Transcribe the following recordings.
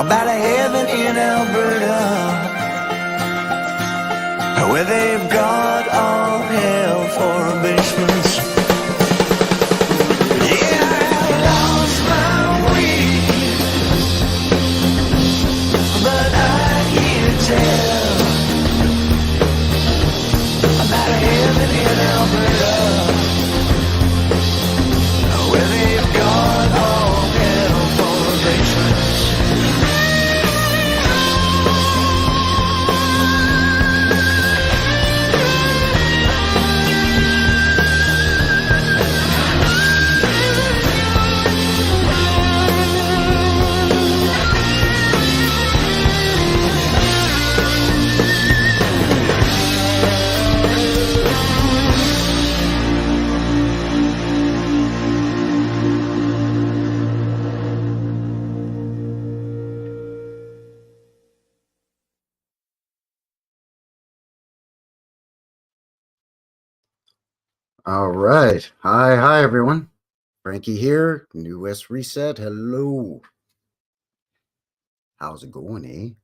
about a heaven in Alberta, where they've got all hell for a basement. Yeah, I lost my way, but I hear tell about a heaven in Alberta, where they've got all hell for a basement. All right. Hi, everyone. Frankie here, New West Reset. Hello. How's it going, eh?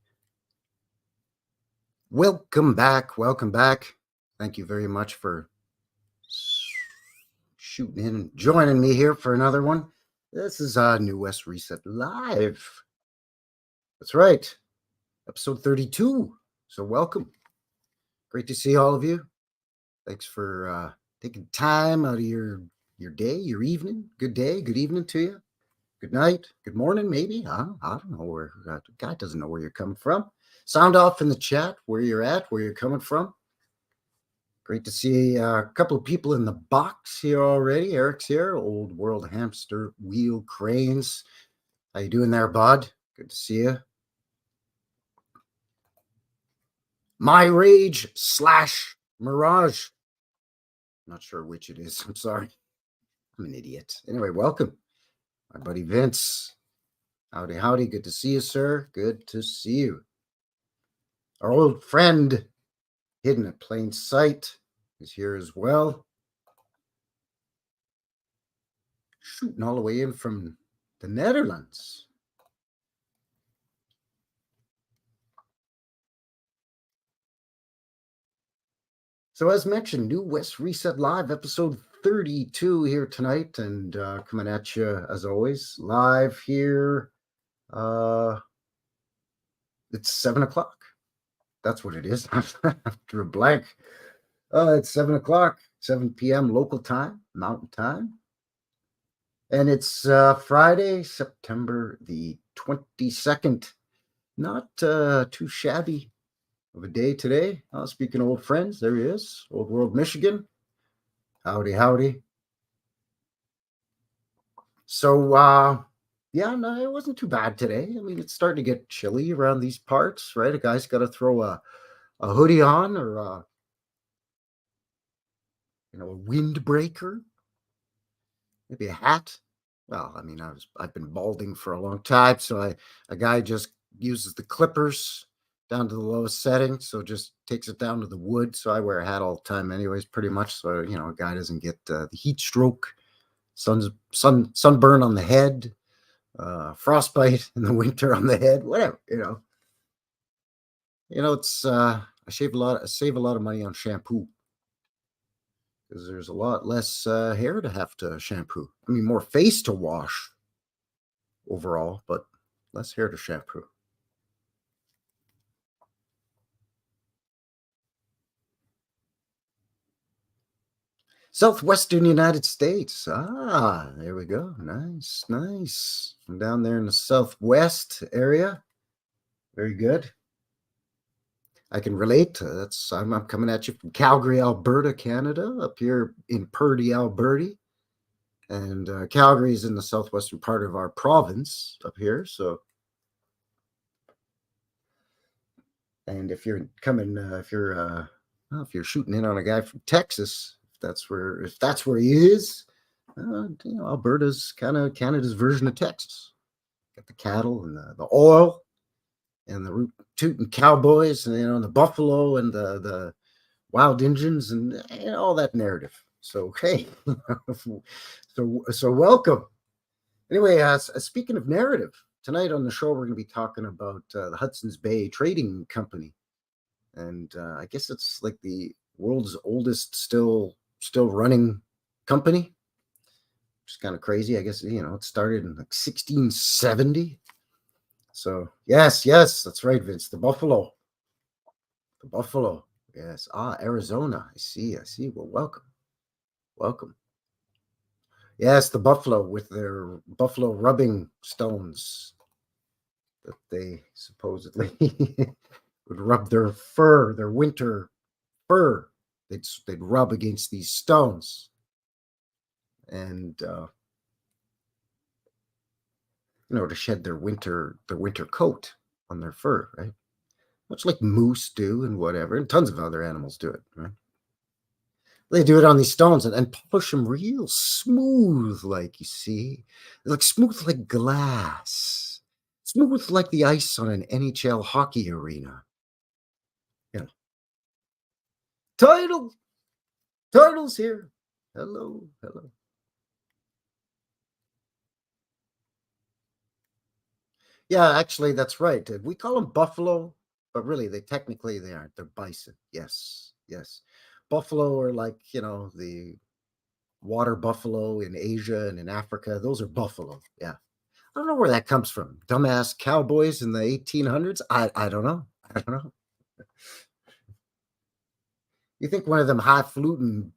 Welcome back. Thank you very much for shooting in and joining me here for another one. This is New West Reset Live. That's right. Episode 32. So welcome. Great to see all of you. Thanks for taking time out of your day, your evening. Good day, good evening to you. Good night, good morning, maybe. I don't know where. God doesn't know where you're coming from. Sound off in the chat where you're at, where you're coming from. Great to see a couple of people in the box here already. Eric's here, Old World Hamster Wheel Cranes. How you doing there, bud? Good to see you. My Rage / Mirage. Not sure which it is. I'm sorry. I'm an idiot. Anyway, welcome. My buddy Vince. Howdy. Good to see you, sir. Good to see you. Our old friend, hidden in plain sight, is here as well. Shooting all the way in from the Netherlands. So as mentioned, New West Reset Live, episode 32 here tonight, and coming at you as always live here. It's 7 o'clock. That's what it is. After a blank. It's 7 o'clock, 7 p.m. local time, Mountain Time, and it's Friday, September the 22nd. Not too shabby of a day today. Speaking of old friends, there he is, Old World Michigan. Howdy. So, yeah, no, it wasn't too bad today. I mean, it's starting to get chilly around these parts, right? A guy's got to throw a hoodie on or a windbreaker, maybe a hat. Well, I mean, I've been balding for a long time, so a guy just uses the clippers down to the lowest setting, so just takes it down to the wood. So I wear a hat all the time anyways, pretty much, so a guy doesn't get the heat stroke, sunburn on the head, frostbite in the winter on the head, whatever. It's I save a lot of money on shampoo, because there's a lot less hair to have to shampoo. I mean, more face to wash overall, but less hair to shampoo. Southwestern United States. There we go. Nice. I'm down there in the Southwest area. Very good. I can relate. I'm coming at you from Calgary, Alberta, Canada, up here in Purdy, Alberta. And Calgary is in the southwestern part of our province up here. So, and if you're coming, if you're shooting in on a guy from Texas, if that's where he is, Alberta's kind of Canada's version of Texas. Got the cattle and the oil and the tooting cowboys and the buffalo and the wild Indians and all that narrative. So hey, so welcome. Anyway, speaking of narrative, tonight on the show, we're going to be talking about the Hudson's Bay Trading Company. And I guess it's like the world's oldest still running company. Which is kind of crazy. I guess, it started in like 1670. So, yes, that's right, Vince. The Buffalo. The Buffalo. Yes. Arizona. I see. Well, welcome. Yes, the buffalo with their buffalo rubbing stones that they supposedly would rub their fur, their winter fur. They'd rub against these stones, and to shed their winter coat on their fur, right? Much like moose do, and whatever, and tons of other animals do it, right? They do it on these stones and polish them real smooth, like you see, like smooth like glass, smooth like the ice on an NHL hockey arena. Yeah, title's here. Hello. Yeah, actually, that's right. We call them buffalo, but really, they aren't. They're bison. Yes. Buffalo are like the water buffalo in Asia and in Africa. Those are buffalo. Yeah. I don't know where that comes from. Dumbass cowboys in the 1800s. I don't know. You think one of them highfalutin,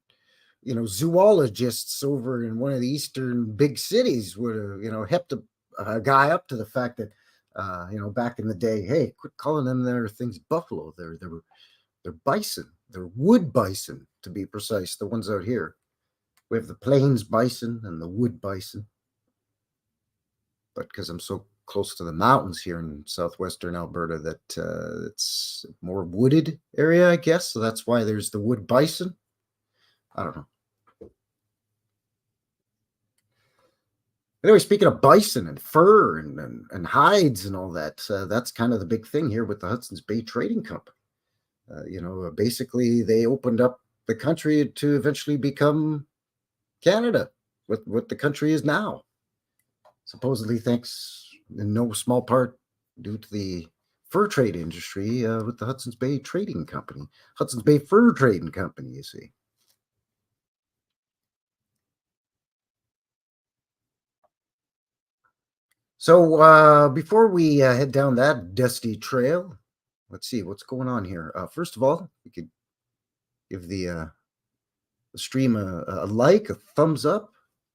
zoologists over in one of the eastern big cities would have, hepped a guy up to the fact that, back in the day, hey, quit calling them their things buffalo. They're bison. They're wood bison, to be precise. The ones out here. We have the plains bison and the wood bison. But because I'm so close to the mountains here in southwestern Alberta, that it's more wooded area, I guess. So that's why there's the wood bison. I don't know. Anyway, speaking of bison and fur and hides and all that, that's kind of the big thing here with the Hudson's Bay Trading Company. Basically, they opened up the country to eventually become Canada, what the country is now. Supposedly, thanks in no small part due to the fur trade industry with the Hudson's Bay Trading Company, Hudson's Bay Fur Trading Company, you see. So before we head down that dusty trail, let's see what's going on here. First of all, we could give the stream a like, a thumbs up,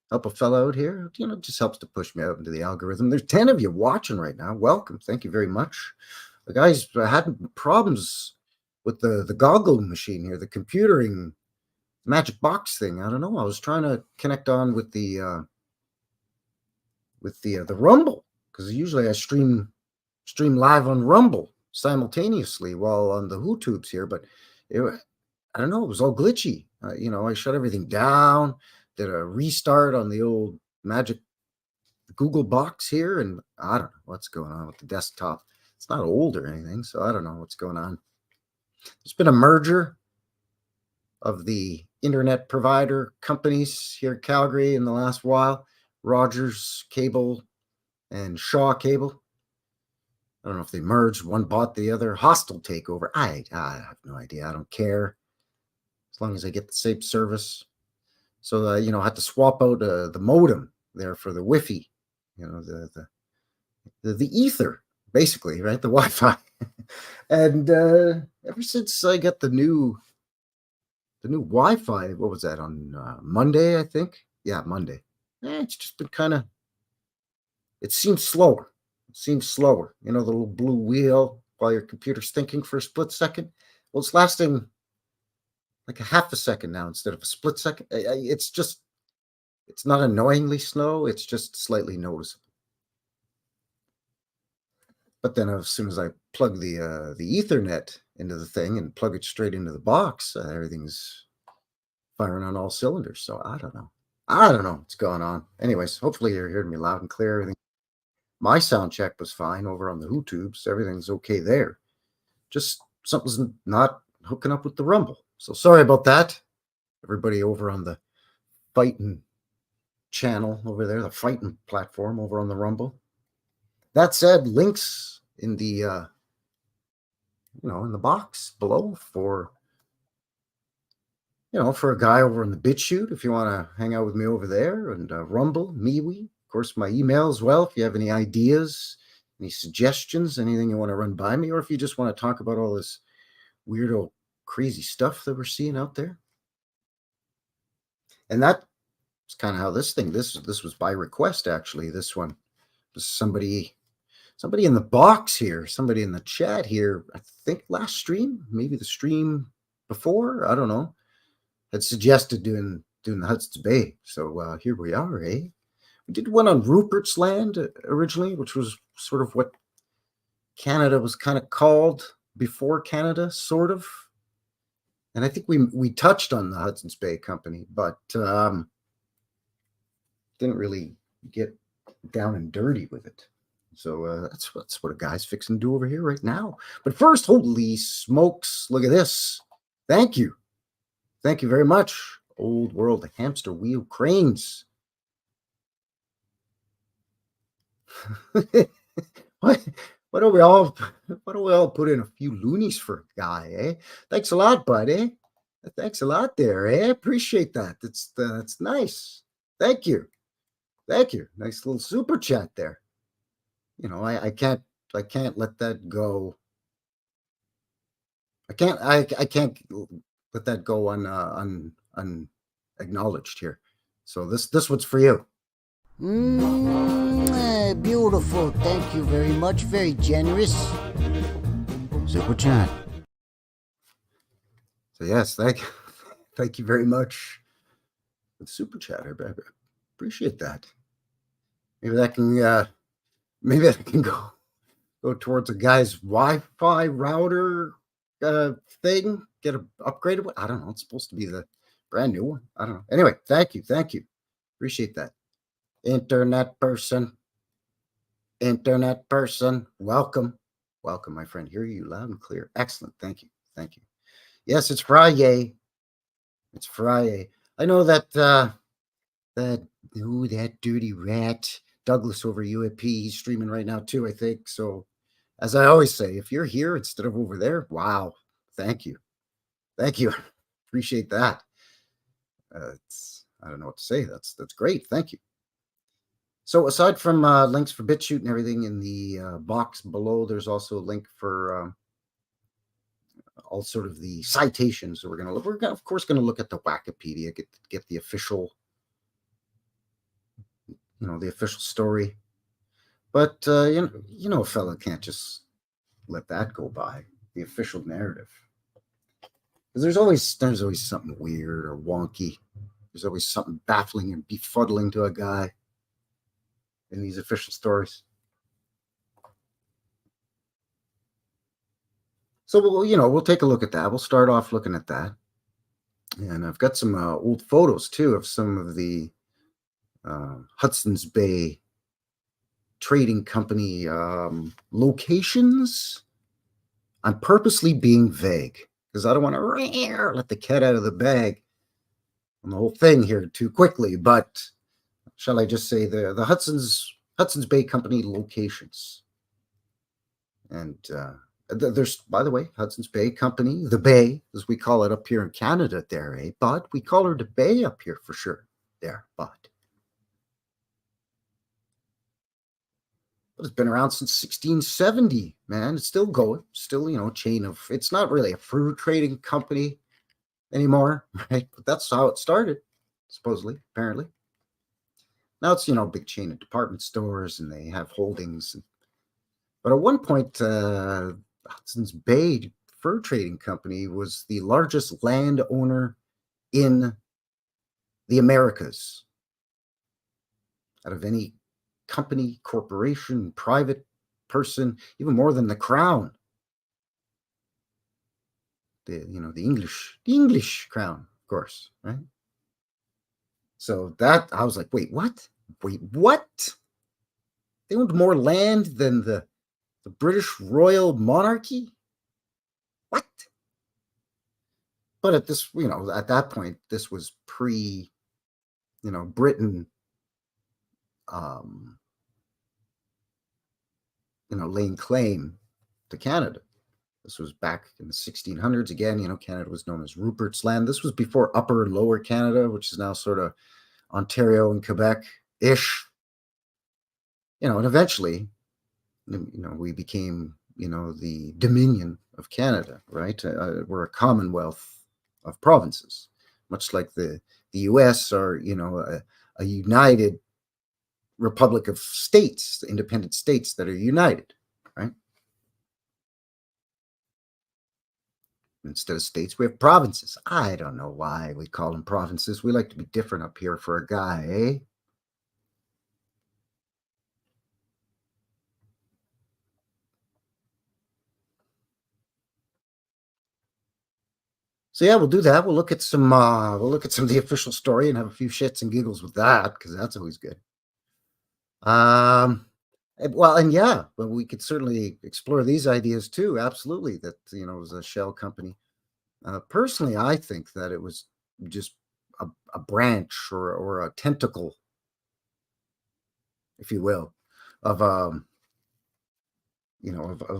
help a fellow out here. It just helps to push me out into the algorithm. There's 10 of you watching right now. Welcome. Thank you very much. The guys had problems with the goggle machine here, the computering magic box thing. I don't know. I was trying to connect on with the Rumble, because usually I stream live on Rumble simultaneously while on the YouTubes here, but I don't know, it was all glitchy. I shut everything down, did a restart on the old magic Google box here, and I don't know what's going on with the desktop. It's not old or anything, so I don't know what's going on. There's been a merger of the internet provider companies here in Calgary in the last while. Rogers Cable and Shaw Cable. I don't know if they merged. One bought the other. Hostile takeover. I have no idea. I don't care. As long as I get the same service. So, I had to swap out the modem there for the Wi-Fi. The ether, basically, right? The Wi-Fi. And ever since I got the new Wi-Fi, what was that, on Monday, I think? Yeah, Monday. It's just been kind of, it seems slower. The little blue wheel while your computer's thinking for a split second. Well, it's lasting like a half a second now instead of a split second. It's not annoyingly slow. It's just slightly noticeable. But then as soon as I plug the Ethernet into the thing and plug it straight into the box, everything's firing on all cylinders. So I don't know what's going on. Anyways, hopefully you're hearing me loud and clear. Everything. My sound check was fine over on the YouTubes. Everything's okay there. Just something's not hooking up with the Rumble. So sorry about that. Everybody over on the fighting channel over there, the fighting platform over on the Rumble. That said, links in the in the box below for for a guy over in the BitChute if you want to hang out with me over there, and Rumble, MeWe, of course, my email as well. If you have any ideas, any suggestions, anything you want to run by me, or if you just want to talk about all this weirdo, crazy stuff that we're seeing out there. And that's kind of how this was by request, actually. This one was somebody in the box here, somebody in the chat here, I think last stream, maybe the stream before, I don't know, had suggested doing the Hudson's Bay. So here we are, eh? We did one on Rupert's Land originally, which was sort of what Canada was kind of called before Canada, sort of. And I think we touched on the Hudson's Bay Company, but didn't really get down and dirty with it. So that's what a guy's fixing to do over here right now. But first, holy smokes, look at this. Thank you. Thank you very much. Old World Hamster Wheel Cranes. Why don't we all put in a few loonies for a guy, eh? Thanks a lot, buddy. Thanks a lot there, eh? Appreciate that. That's nice. Thank you. Nice little super chat there. I can't let that go. I can't let that go unacknowledged here. So this one's for you. Beautiful. Thank you very much. Very generous. Super chat. So yes, thank you very much. The super chat, I appreciate that. Maybe that can go towards a guy's Wi-Fi router thing. Get an upgraded one. I don't know. It's supposed to be the brand new one. I don't know. Anyway, thank you. Appreciate that. Internet person, welcome, my friend. Hear you loud and clear. Excellent. Thank you. Yes, it's Friday. I know that that dirty rat Douglas over UAP, he's streaming right now too, I think. So as I always say, if you're here instead of over there, wow, thank you. Appreciate that. I don't know what to say. That's great. Thank you. So aside from links for BitChute and everything in the box below, there's also a link for all sort of the citations that we're of course going to look at the Wikipedia, get the official, the official story. But a fella can't just let that go by, the official narrative. Because there's always something weird or wonky. There's always something baffling and befuddling to a guy in these official stories. So we'll take a look at that. We'll start off looking at that. And I've got some old photos too of some of the Hudson's Bay Trading Company locations. I'm purposely being vague because I don't want to let the cat out of the bag on the whole thing here too quickly. But shall I just say the Hudson's Bay Company locations? And there's, by the way, Hudson's Bay Company, the Bay, as we call it up here in Canada there, eh? But we call her the Bay up here for sure there, but it's been around since 1670, man. It's still going, still, a chain of, it's not really a fruit trading company anymore, right? But that's how it started, supposedly, apparently. Now it's, a big chain of department stores and they have holdings. But at one point, Hudson's Bay Fur Trading Company was the largest landowner in the Americas out of any company, corporation, private person, even more than the Crown. The English Crown, of course, right? So that I was like, wait, what? They owned more land than the British Royal Monarchy? What? But at this, at that point, this was pre, Britain laying claim to Canada. This was back in the 1600s. Again, Canada was known as Rupert's Land. This was before Upper and Lower Canada, which is now sort of Ontario and Quebec-ish. And eventually, we became, the Dominion of Canada, right? We're a commonwealth of provinces, much like the U.S. are, a united republic of states, independent states that are united, right? Instead of states, we have provinces. I don't know why we call them provinces. We like to be different up here for a guy, eh? So yeah, we'll do that. We'll look at some of the official story and have a few shits and giggles with that, because that's always good. Well, we could certainly explore these ideas too. Absolutely, that it was a shell company. Personally, I think that it was just a branch or a tentacle, if you will, of of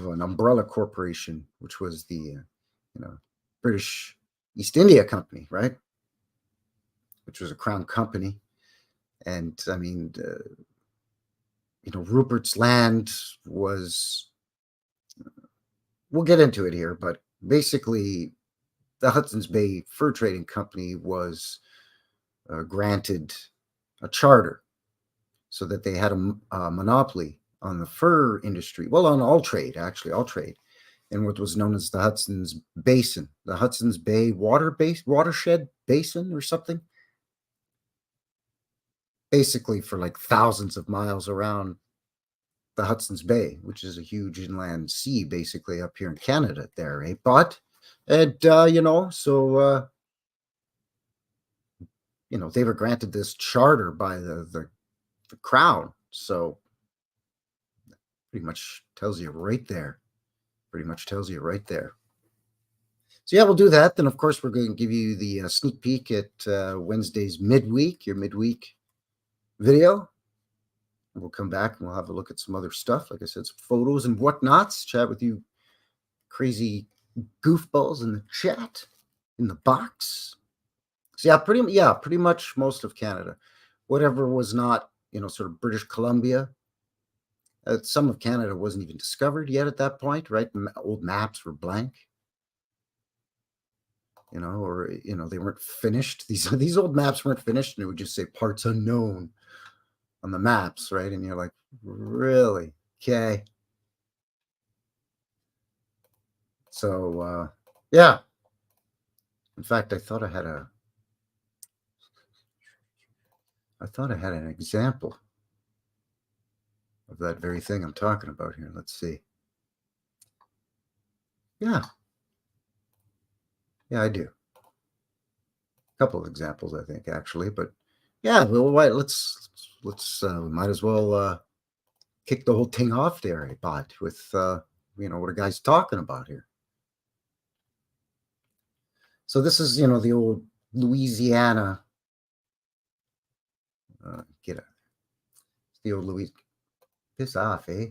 an umbrella corporation, which was the British East India Company, right? Which was a crown company, and I mean, Rupert's Land was. We'll get into it here, but basically, the Hudson's Bay Fur Trading Company was granted a charter so that they had a monopoly on the fur industry. Well, on all trade, actually, all trade, in what was known as the Hudson's Basin, the Hudson's Bay watershed basin or something. Basically, for like thousands of miles around the Hudson's Bay, which is a huge inland sea, basically up here in Canada, there, eh? But, and so they were granted this charter by the crown, so pretty much tells you right there. So yeah, we'll do that. Then, of course, we're going to give you the sneak peek at Wednesday's your midweek video. And we'll come back and we'll have a look at some other stuff. Like I said, some photos and whatnots. Chat with you crazy goofballs in the chat, in the box. So yeah, pretty much most of Canada. Whatever was not, sort of British Columbia. Some of Canada wasn't even discovered yet at that point, right? Old maps were blank. Or they weren't finished. These old maps weren't finished, and it would just say parts unknown on the maps, right? And you're like, really? Okay. So yeah. In fact, I thought I had an example of that very thing I'm talking about here. Let's see. Yeah, I do. A couple of examples, I think, actually, but yeah, well, let's might as well kick the whole thing off there, I bought with what a guy's talking about here. So this is the old Louisiana. Get it? The old Louisiana. Piss off, eh?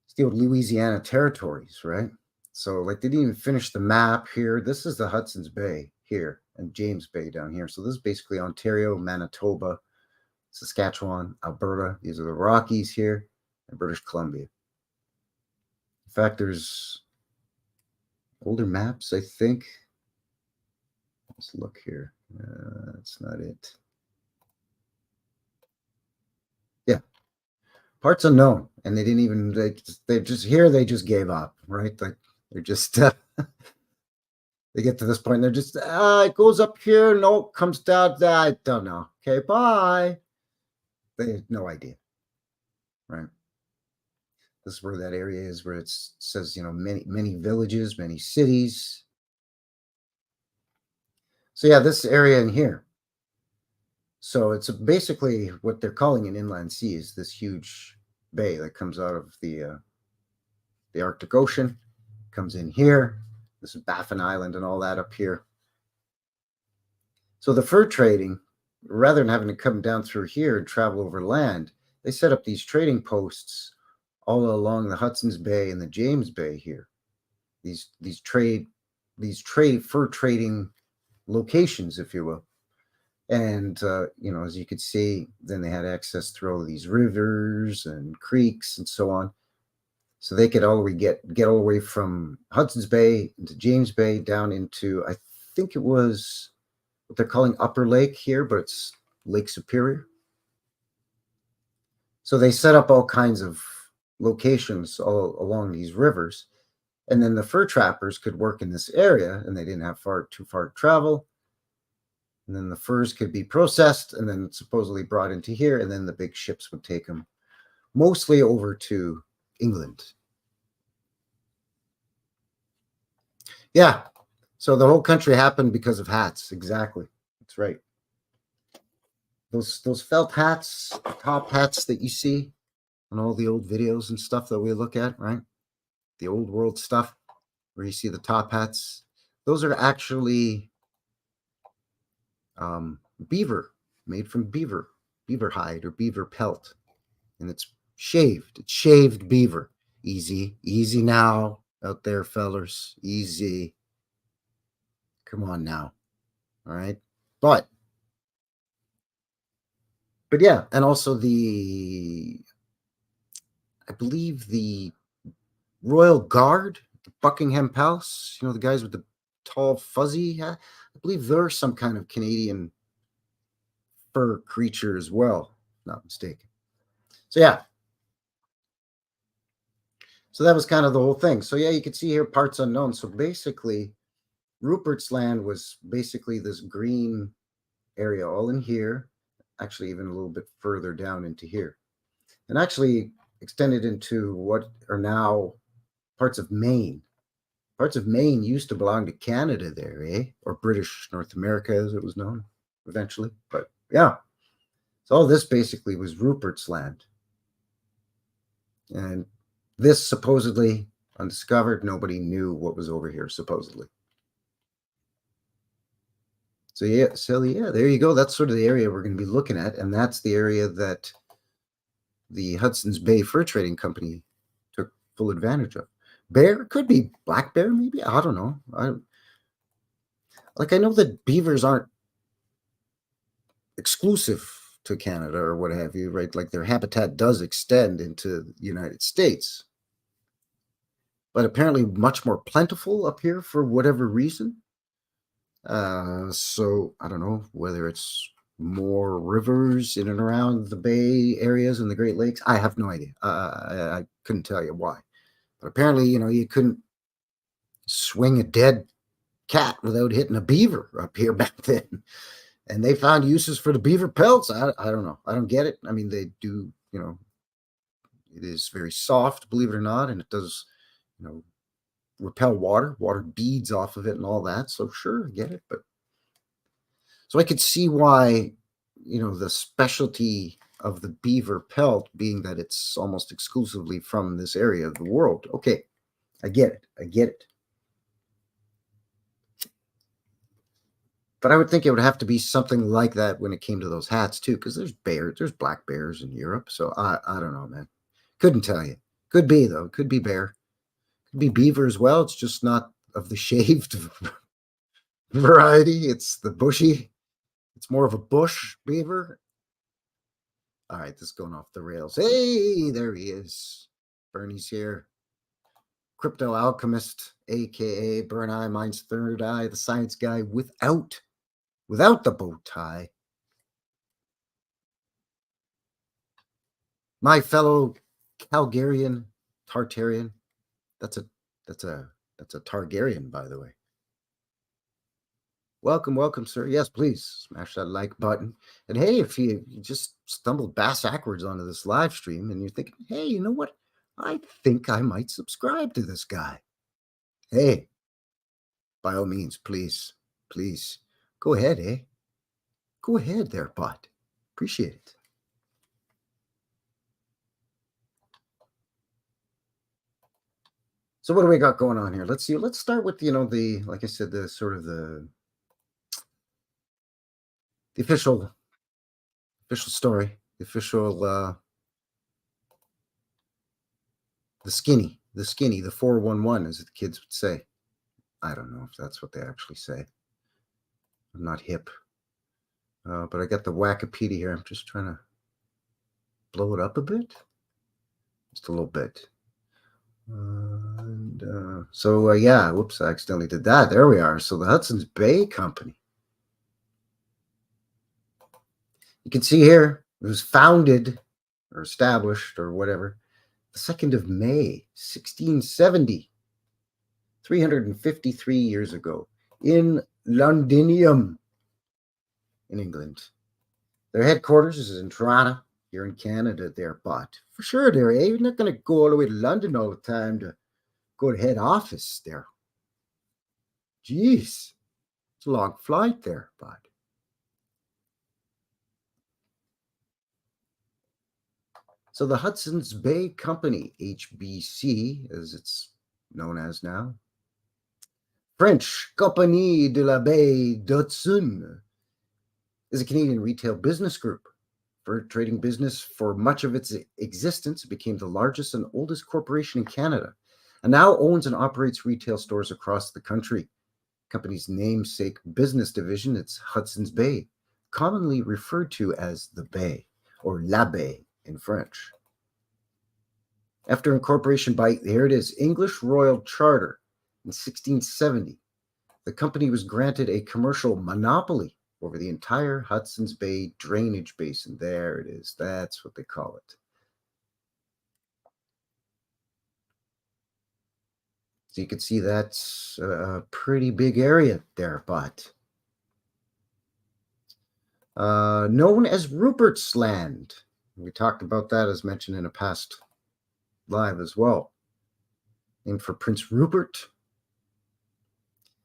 It's the old Louisiana territories, right? So like they didn't even finish the map here. This is the Hudson's Bay here and James Bay down here. So this is basically Ontario, Manitoba, Saskatchewan, Alberta. These are the Rockies here and British Columbia. In fact, there's older maps, I think. Let's look here. That's not it. Yeah. Parts unknown. And they didn't even, they just gave up, right? Like they're just, they get to this point, and they're just, it goes up here, no, comes down, I don't know. Okay, bye. They have no idea, right? This is where that area is, where it says, many villages, many cities. So yeah, this area in here. So it's basically what they're calling an inland sea is this huge bay that comes out of the Arctic Ocean, comes in here. This is Baffin Island and all that up here. So the fur trading, rather than having to come down through here and travel over land, they set up these trading posts all along the Hudson's Bay and the James Bay here. These fur trading locations, if you will. And as you could see, then they had access through all of these rivers and creeks and so on. So they could all get all the way from Hudson's Bay into James Bay down into, I think it was what they're calling Upper Lake here, but it's Lake Superior. So they set up all kinds of locations all along these rivers. And then the fur trappers could work in this area, and they didn't have too far to travel. And then the furs could be processed and then supposedly brought into here, and then the big ships would take them mostly over to England. Yeah, so the whole country happened because of hats. Exactly, that's right. Those felt hats, top hats that you see on all the old videos and stuff that we look at, right? The old world stuff where you see the top hats. Those are actually beaver, made from beaver hide or beaver pelt. And it's shaved beaver. Easy now out there, fellers. Easy. Come on now. All right. But yeah, and also I believe the Royal Guard, the Buckingham Palace, the guys with the tall fuzzy hat, I believe they're some kind of Canadian fur creature as well, if not mistaken. So yeah. So that was kind of the whole thing. So yeah, you can see here parts unknown. So basically, Rupert's Land was basically this green area all in here, actually even a little bit further down into here, and actually extended into what are now parts of Maine. Parts of Maine used to belong to Canada there, or British North America as it was known eventually. But yeah, so all this basically was Rupert's Land. And this supposedly undiscovered, nobody knew what was over here, supposedly. So yeah, there you go. That's sort of the area we're going to be looking at, and that's the area that the Hudson's Bay Fur Trading Company took full advantage of. Bear could be black bear, maybe. I don't know. I know that beavers aren't exclusive to Canada or what have you, right? Like their habitat does extend into the United States, but apparently much more plentiful up here for whatever reason. So I don't know whether it's more rivers in and around the Bay areas and the Great Lakes. I have no idea. I couldn't tell you why, but apparently, you couldn't swing a dead cat without hitting a beaver up here back then. And they found uses for the beaver pelts. I don't know. I don't get it. I mean, they do, it is very soft, believe it or not, and it does, repel water beads off of it and all that. So sure, I get it. But so I could see why, the specialty of the beaver pelt being that it's almost exclusively from this area of the world. Okay, I get it. But I would think it would have to be something like that when it came to those hats too, because there's black bears in Europe. So I don't know, man. Couldn't tell you. Could be though. Could be bear. Could be beaver as well. It's just not of the shaved variety. It's the bushy. It's more of a bush beaver. All right, this is going off the rails. Hey, there he is. Bernie's here. Crypto alchemist, aka Burn Eye, Mine's Third Eye, the science guy without the bow tie. My fellow Calgarian Tartarian. That's a Targaryen, by the way. Welcome, sir. Yes, please smash that like button. And hey, if you just stumbled backwards onto this live stream and you're thinking, hey, you know what? I think I might subscribe to this guy. Hey, by all means, please, go ahead, Go ahead there, bud. Appreciate it. So what do we got going on here? Let's see. Let's start with, like I said, the sort of the official story, the official the skinny, the 411, as the kids would say. I don't know if that's what they actually say. I'm not hip. But I got the Wikipedia here. I'm just trying to blow it up a bit. Just a little bit. Yeah, whoops, I accidentally did that. There we are. So the Hudson's Bay Company. You can see here, it was founded or established or whatever, the 2nd of May, 1670, 353 years ago, in Londinium, in England. Their headquarters is in Toronto, here in Canada there, but for sure there, you're not going to go all the way to London all the time to go to head office there. Jeez, it's a long flight there, bud. So the Hudson's Bay Company, HBC, as it's known as now, French Compagnie de la Baie d'Hudson, is a Canadian retail business group. For trading business for much of its existence, it became the largest and oldest corporation in Canada, and now owns and operates retail stores across the country. The company's namesake business division, it's Hudson's Bay, commonly referred to as the Bay, or La Baie in French. After incorporation by, here it is, English Royal Charter in 1670, the company was granted a commercial monopoly over the entire Hudson's Bay drainage basin. There it is. That's what they call it. So you can see that's a pretty big area there, but known as Rupert's Land. We talked about that as mentioned in a past live as well. Named for Prince Rupert.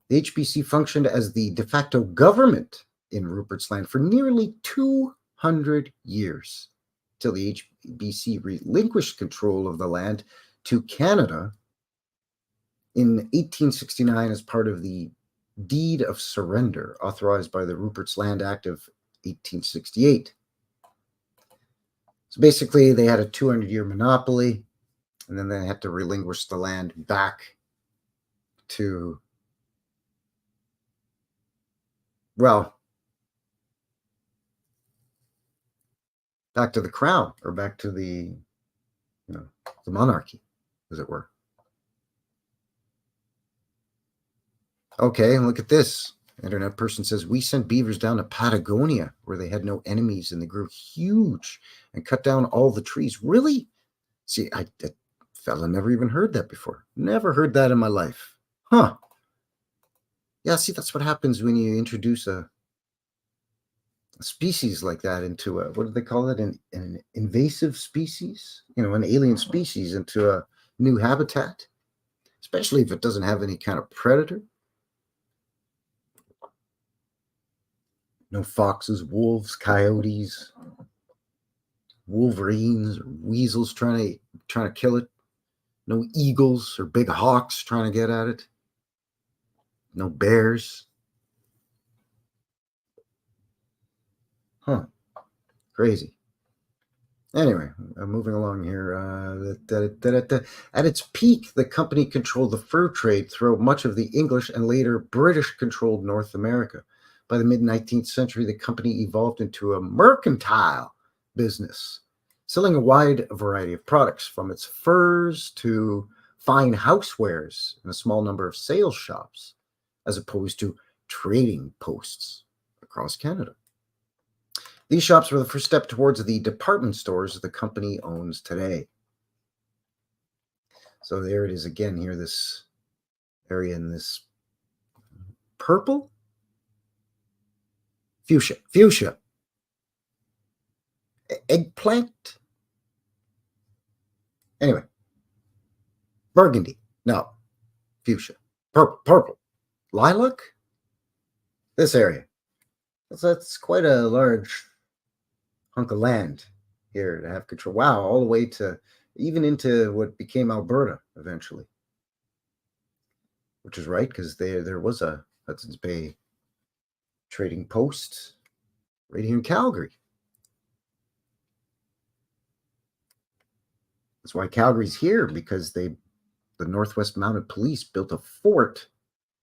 The HBC functioned as the de facto government in Rupert's Land for nearly 200 years, till the HBC relinquished control of the land to Canada in 1869 as part of the Deed of Surrender, authorized by the Rupert's Land Act of 1868. So basically, they had a 200-year monopoly, and then they had to relinquish the land back to, well, back to the crown, or back to the monarchy, as it were. Okay, look at this. Internet person says, we sent beavers down to Patagonia where they had no enemies and they grew huge and cut down all the trees. Really? See, that fella never even heard that before. Never heard that in my life. Huh. Yeah, see, that's what happens when you introduce a species like that into a, what do they call it? An invasive species, an alien species into a new habitat, especially if it doesn't have any kind of predator. No foxes, wolves, coyotes, wolverines, or weasels trying to kill it. No eagles or big hawks trying to get at it. No bears. Huh. Crazy. Anyway, moving along here. At its peak, the company controlled the fur trade throughout much of the English and later British-controlled North America. By the mid-19th century, the company evolved into a mercantile business, selling a wide variety of products, from its furs to fine housewares and a small number of sales shops, as opposed to trading posts across Canada. These shops were the first step towards the department stores the company owns today. So there it is again here, this area in this purple? Fuchsia. Eggplant? Anyway. Burgundy. No. Fuchsia. Purple. Lilac? This area. That's quite a large hunk of land here to have control. Wow, all the way to even into what became Alberta eventually. Which is right, because there was a Hudson's Bay trading post right here in Calgary. That's why Calgary's here, because the Northwest Mounted Police built a fort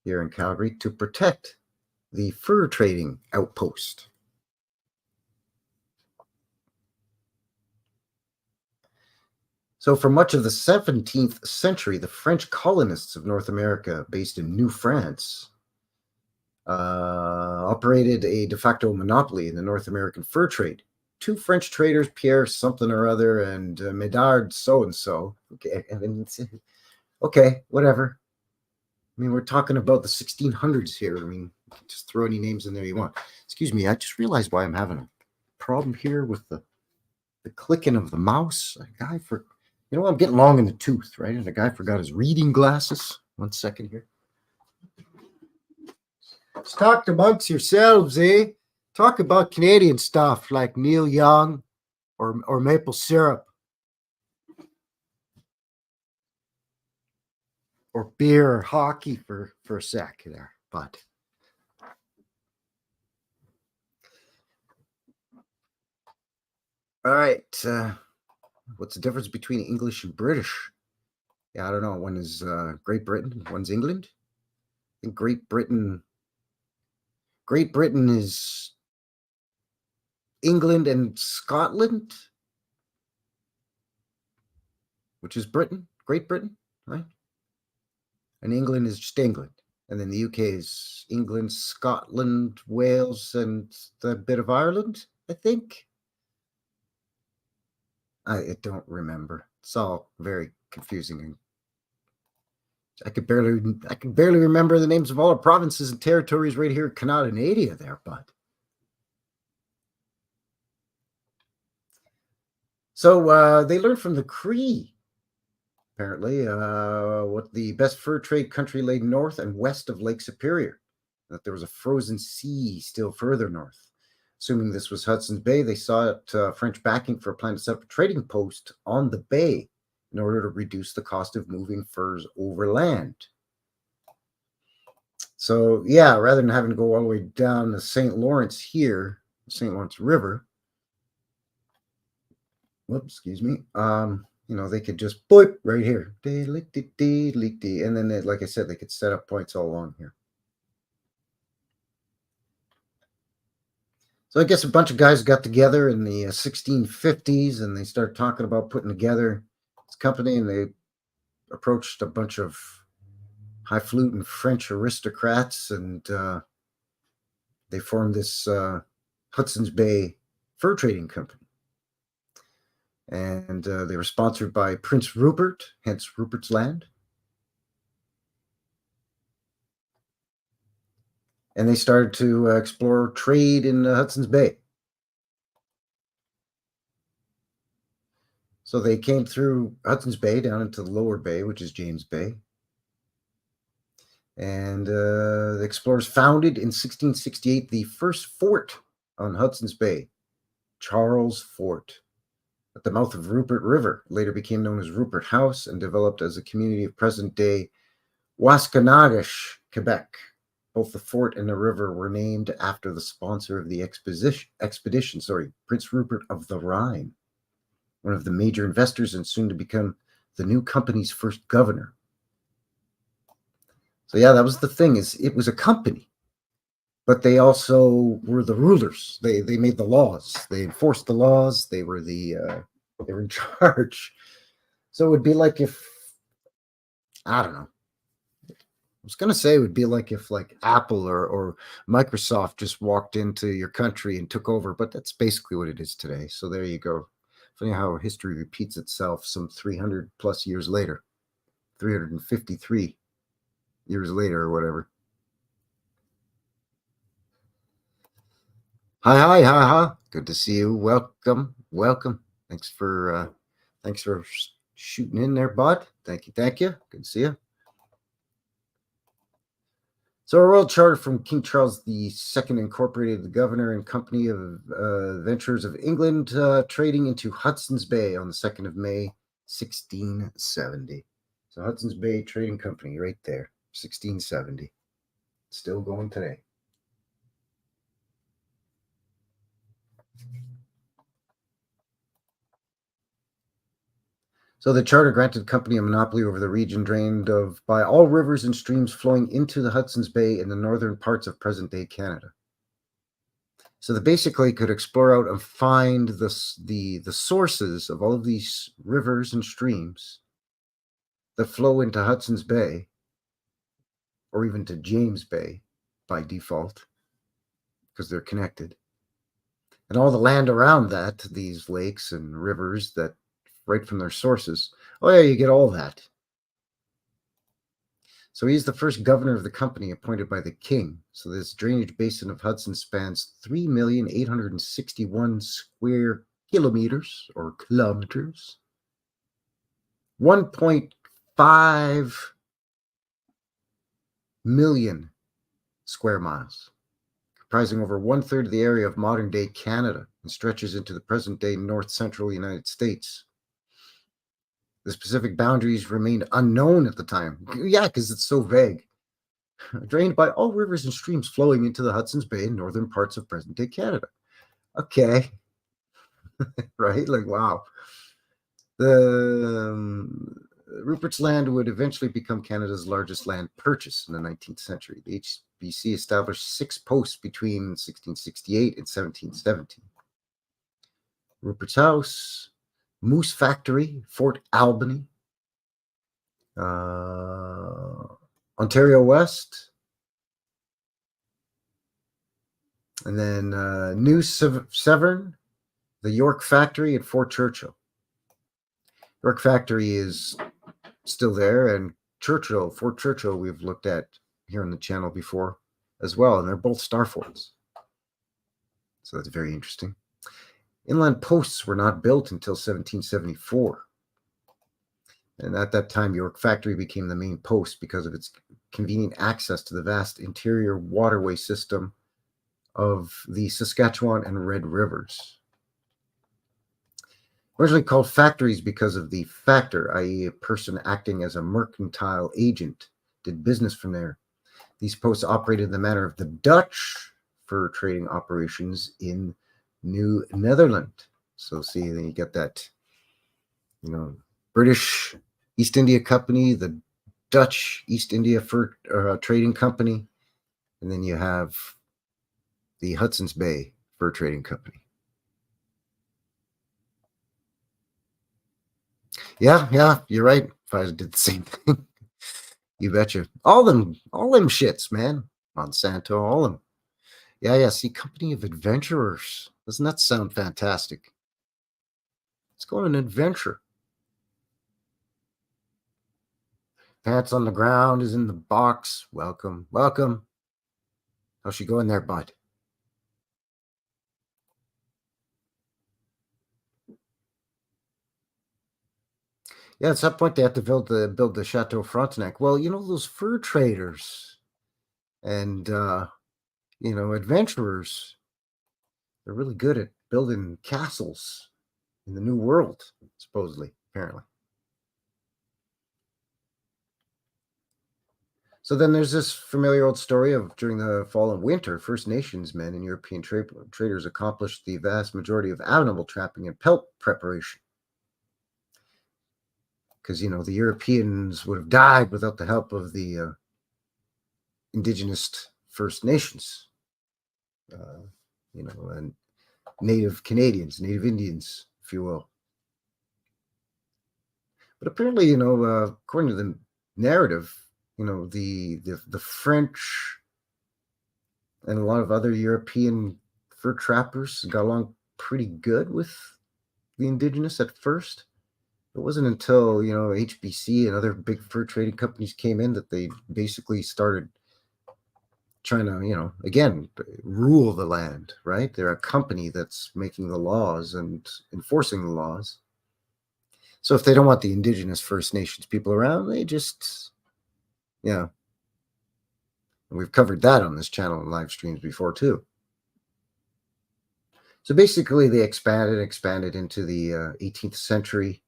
here in Calgary to protect the fur trading outpost. So for much of the 17th century, the French colonists of North America, based in New France, operated a de facto monopoly in the North American fur trade. Two French traders, Pierre something or other and Médard so-and-so. Okay, whatever. I mean, we're talking about the 1600s here. I mean, just throw any names in there you want. Excuse me, I just realized why I'm having a problem here with the clicking of the mouse. I'm getting long in the tooth, right? And a guy forgot his reading glasses. 1 second here. Let's talk amongst yourselves, eh? Talk about Canadian stuff like Neil Young or maple syrup. Or beer or hockey for a sec there. But all right. What's the difference between English and British? Yeah, I don't know. One is Great Britain, one's England. I think Great Britain is England and Scotland, which is Britain, Great Britain, right? And England is just England. And then the UK is England, Scotland, Wales, and a bit of Ireland, I think. I don't remember. It's all very confusing. I can barely remember the names of all the provinces and territories right here in Canada there, but. So they learned from the Cree, apparently, what the best fur trade country lay north and west of Lake Superior, that there was a frozen sea still further north. Assuming this was Hudson's Bay, they sought French backing for a plan to set up a trading post on the bay in order to reduce the cost of moving furs overland. So, yeah, rather than having to go all the way down the St. Lawrence here, the St. Lawrence River, excuse me, they could just boop right here. And then, like I said, they could set up points all along here. So I guess a bunch of guys got together in the 1650s and they started talking about putting together this company, and they approached a bunch of highfalutin French aristocrats, and they formed this Hudson's Bay Fur Trading Company. And they were sponsored by Prince Rupert, hence Rupert's Land. And they started to explore trade in Hudson's Bay. So they came through Hudson's Bay down into the lower bay, which is James Bay. And the explorers founded in 1668 the first fort on Hudson's Bay, Charles Fort, at the mouth of Rupert River. Later became known as Rupert House and developed as a community of present-day Wascanagish, Quebec. Both the fort and the river were named after the sponsor of the expedition, Prince Rupert of the Rhine, one of the major investors and soon to become the new company's first governor. So yeah, that was the thing, is it was a company, but they also were the rulers. They made the laws. They enforced the laws. They were they were in charge. So it would be like if, I don't know. I was going to say it would be like if Apple or Microsoft just walked into your country and took over, but that's basically what it is today. So there you go. Funny how history repeats itself some 300 plus years later, 353 years later or whatever. Hi. Good to see you. Welcome. Thanks for shooting in there, bud. Thank you. Good to see you. So a royal charter from King Charles II incorporated the governor and company of Ventures of England trading into Hudson's Bay on the 2nd of May, 1670. So Hudson's Bay Trading Company right there, 1670. Still going today. So the charter granted the company a monopoly over the region drained of by all rivers and streams flowing into the Hudson's Bay in the northern parts of present-day Canada. So they basically could explore out and find the sources of all of these rivers and streams that flow into Hudson's Bay, or even to James Bay by default, because they're connected. And all the land around that, these lakes and rivers that right from their sources. Oh yeah, you get all that. So he's the first governor of the company appointed by the king. So this drainage basin of Hudson spans 3,861 square kilometers or kilometers, 1.5 million square miles, comprising over 1/3 of the area of modern-day Canada and stretches into the present-day north-central United States. The specific boundaries remained unknown at the time. Yeah, because it's so vague. Drained by all rivers and streams flowing into the Hudson's Bay and northern parts of present-day Canada. Okay. Right? Like, wow. The Rupert's Land would eventually become Canada's largest land purchase in the 19th century. The HBC established 6 posts between 1668 and 1717. Rupert's House, Moose Factory, Fort Albany, Ontario West, and then New Severn, the York Factory, and Fort Churchill. York Factory is still there, and Fort Churchill, we've looked at here on the channel before as well, and they're both star forts. So that's very interesting. Inland posts were not built until 1774. And at that time, York Factory became the main post because of its convenient access to the vast interior waterway system of the Saskatchewan and Red Rivers. Originally called factories because of the factor, i.e. a person acting as a mercantile agent, did business from there. These posts operated in the manner of the Dutch fur trading operations in New Netherland. So see, then you get that, British East India Company, the Dutch East India Fur Trading Company, and then you have the Hudson's Bay Fur Trading Company. Yeah, you're right. If I did the same thing, you betcha. All them shits, man. Monsanto, all them. Yeah. See, Company of Adventurers. Doesn't that sound fantastic? Let's go on an adventure. Pants on the ground is in the box. Welcome. How's she going there, bud? Yeah, at some point they have to build the Chateau Frontenac. Well, those fur traders and adventurers, they're really good at building castles in the New World, supposedly, apparently. So then there's this familiar old story of during the fall and winter, First Nations men and European traders accomplished the vast majority of animal trapping and pelt preparation. Because, the Europeans would have died without the help of the indigenous First Nations, and Native Canadians, Native Indians, if you will. But apparently, according to the narrative, the French and a lot of other European fur trappers got along pretty good with the indigenous at first. It wasn't until, HBC and other big fur trading companies came in that they basically started trying to, again, rule the land, right? They're a company that's making the laws and enforcing the laws. So if they don't want the indigenous First Nations people around, they just, and we've covered that on this channel in live streams before too. So basically they expanded into the 18th century.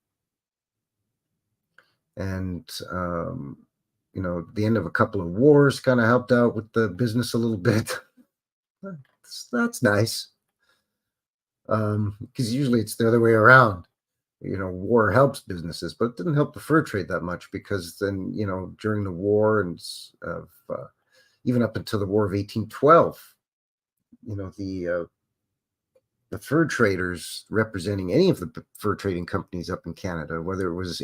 And, the end of a couple of wars kind of helped out with the business a little bit. That's nice. Because usually it's the other way around. war helps businesses, but it didn't help the fur trade that much, because then, during the war and even up until the War of 1812, the fur traders representing any of the fur trading companies up in Canada, whether it was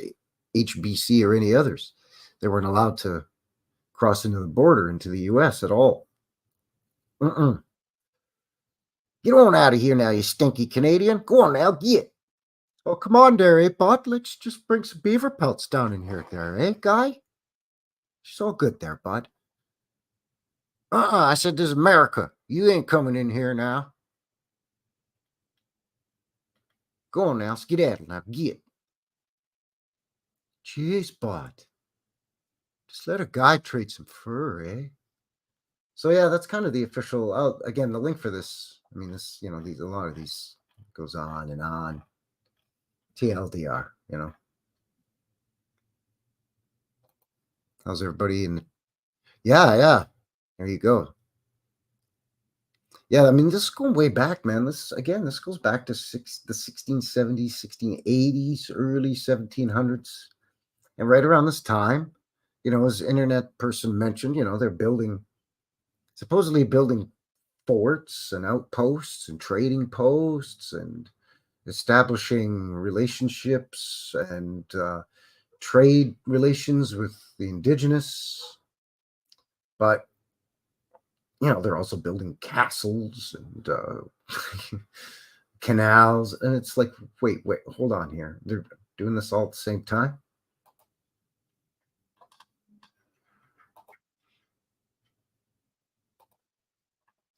HBC or any others, they weren't allowed to cross into the border into the U.S. at all. Get on out of here now, you stinky Canadian. Go on now, get. Oh, come on there, eh, bud? Let's just bring some beaver pelts down in here, eh, guy? She's all good there, bud. I said this is America. You ain't coming in here now. Go on now, skedaddle now, get. Jeez, bud. Just let a guy trade some fur, eh? So yeah, that's kind of the official. Again, the link for this. I mean, this, a lot of these goes on and on. TLDR, How's everybody in? Yeah. There you go. Yeah, I mean, this is going way back, man. This goes back to the 1670s, 1680s, early 1700s. And right around this time, as internet person mentioned, they're supposedly building forts and outposts and trading posts and establishing relationships and trade relations with the indigenous. But they're also building castles and canals, and it's like, wait, hold on here. They're doing this all at the same time.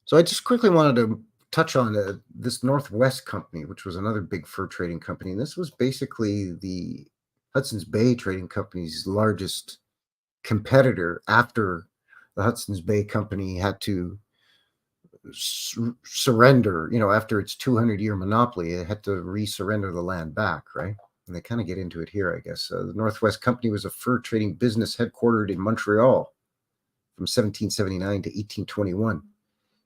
So I just quickly wanted to touch on this Northwest Company, which was another big fur trading company. And this was basically the Hudson's Bay Trading Company's largest competitor after the Hudson's Bay Company had to surrender, after its 200-year monopoly. It had to re-surrender the land back, right? And they kind of get into it here, I guess. The Northwest Company was a fur trading business headquartered in Montreal from 1779 to 1821.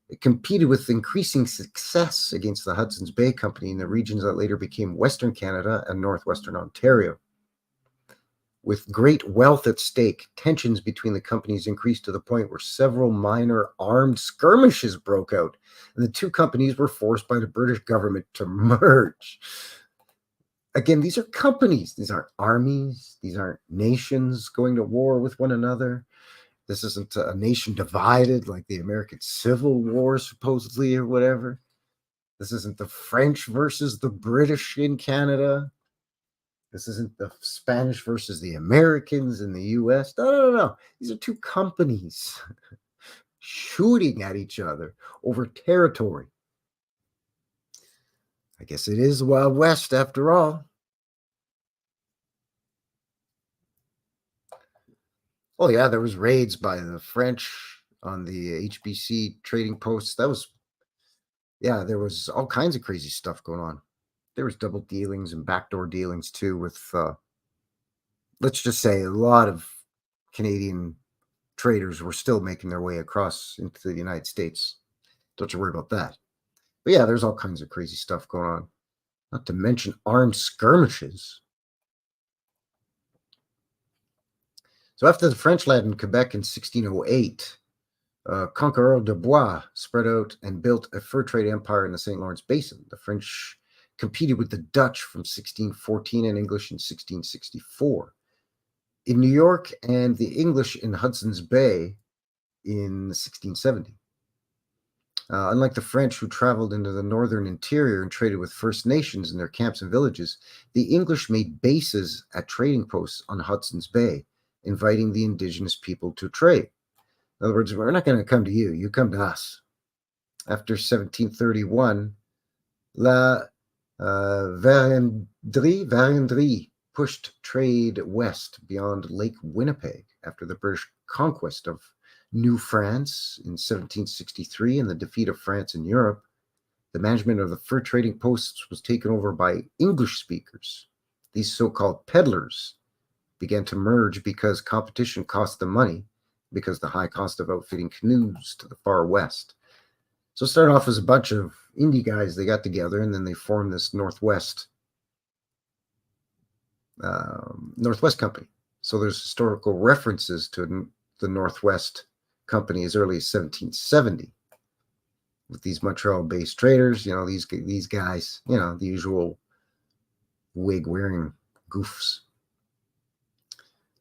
It competed with increasing success against the Hudson's Bay Company in the regions that later became Western Canada and Northwestern Ontario. With great wealth at stake, tensions between the companies increased to the point where several minor armed skirmishes broke out, and the two companies were forced by the British government to merge. Again, these are companies. These aren't armies. These aren't nations going to war with one another. This isn't a nation divided like the American Civil War, supposedly, or whatever. This isn't the French versus the British in Canada. This isn't the Spanish versus the Americans in the U.S. No. These are two companies shooting at each other over territory. I guess it is the Wild West after all. Oh, yeah, there was raids by the French on the HBC trading posts. There was all kinds of crazy stuff going on. There was double dealings and backdoor dealings too with, let's just say, a lot of Canadian traders were still making their way across into the United States. Don't you worry about that. But yeah, there's all kinds of crazy stuff going on. Not to mention armed skirmishes. So after the French landed in Quebec in 1608, Conqueror de Bois spread out and built a fur trade empire in the St. Lawrence Basin. The French competed with the Dutch from 1614 and English in 1664. In New York and the English in Hudson's Bay in 1670. Unlike the French, who traveled into the northern interior and traded with First Nations in their camps and villages, the English made bases at trading posts on Hudson's Bay, inviting the indigenous people to trade. In other words, we're not going to come to you, you come to us. After 1731, La Vérendrye pushed trade west beyond Lake Winnipeg after the British conquest of New France in 1763 and the defeat of France in Europe. The management of the fur trading posts was taken over by English speakers. These so-called peddlers began to merge because competition cost them money, because the high cost of outfitting canoes to the far west. So it started off as a bunch of indie guys. They got together and then they formed this Northwest Northwest Company. So there's historical references to the Northwest Company as early as 1770 with these Montreal-based traders. These guys, the usual wig-wearing goofs.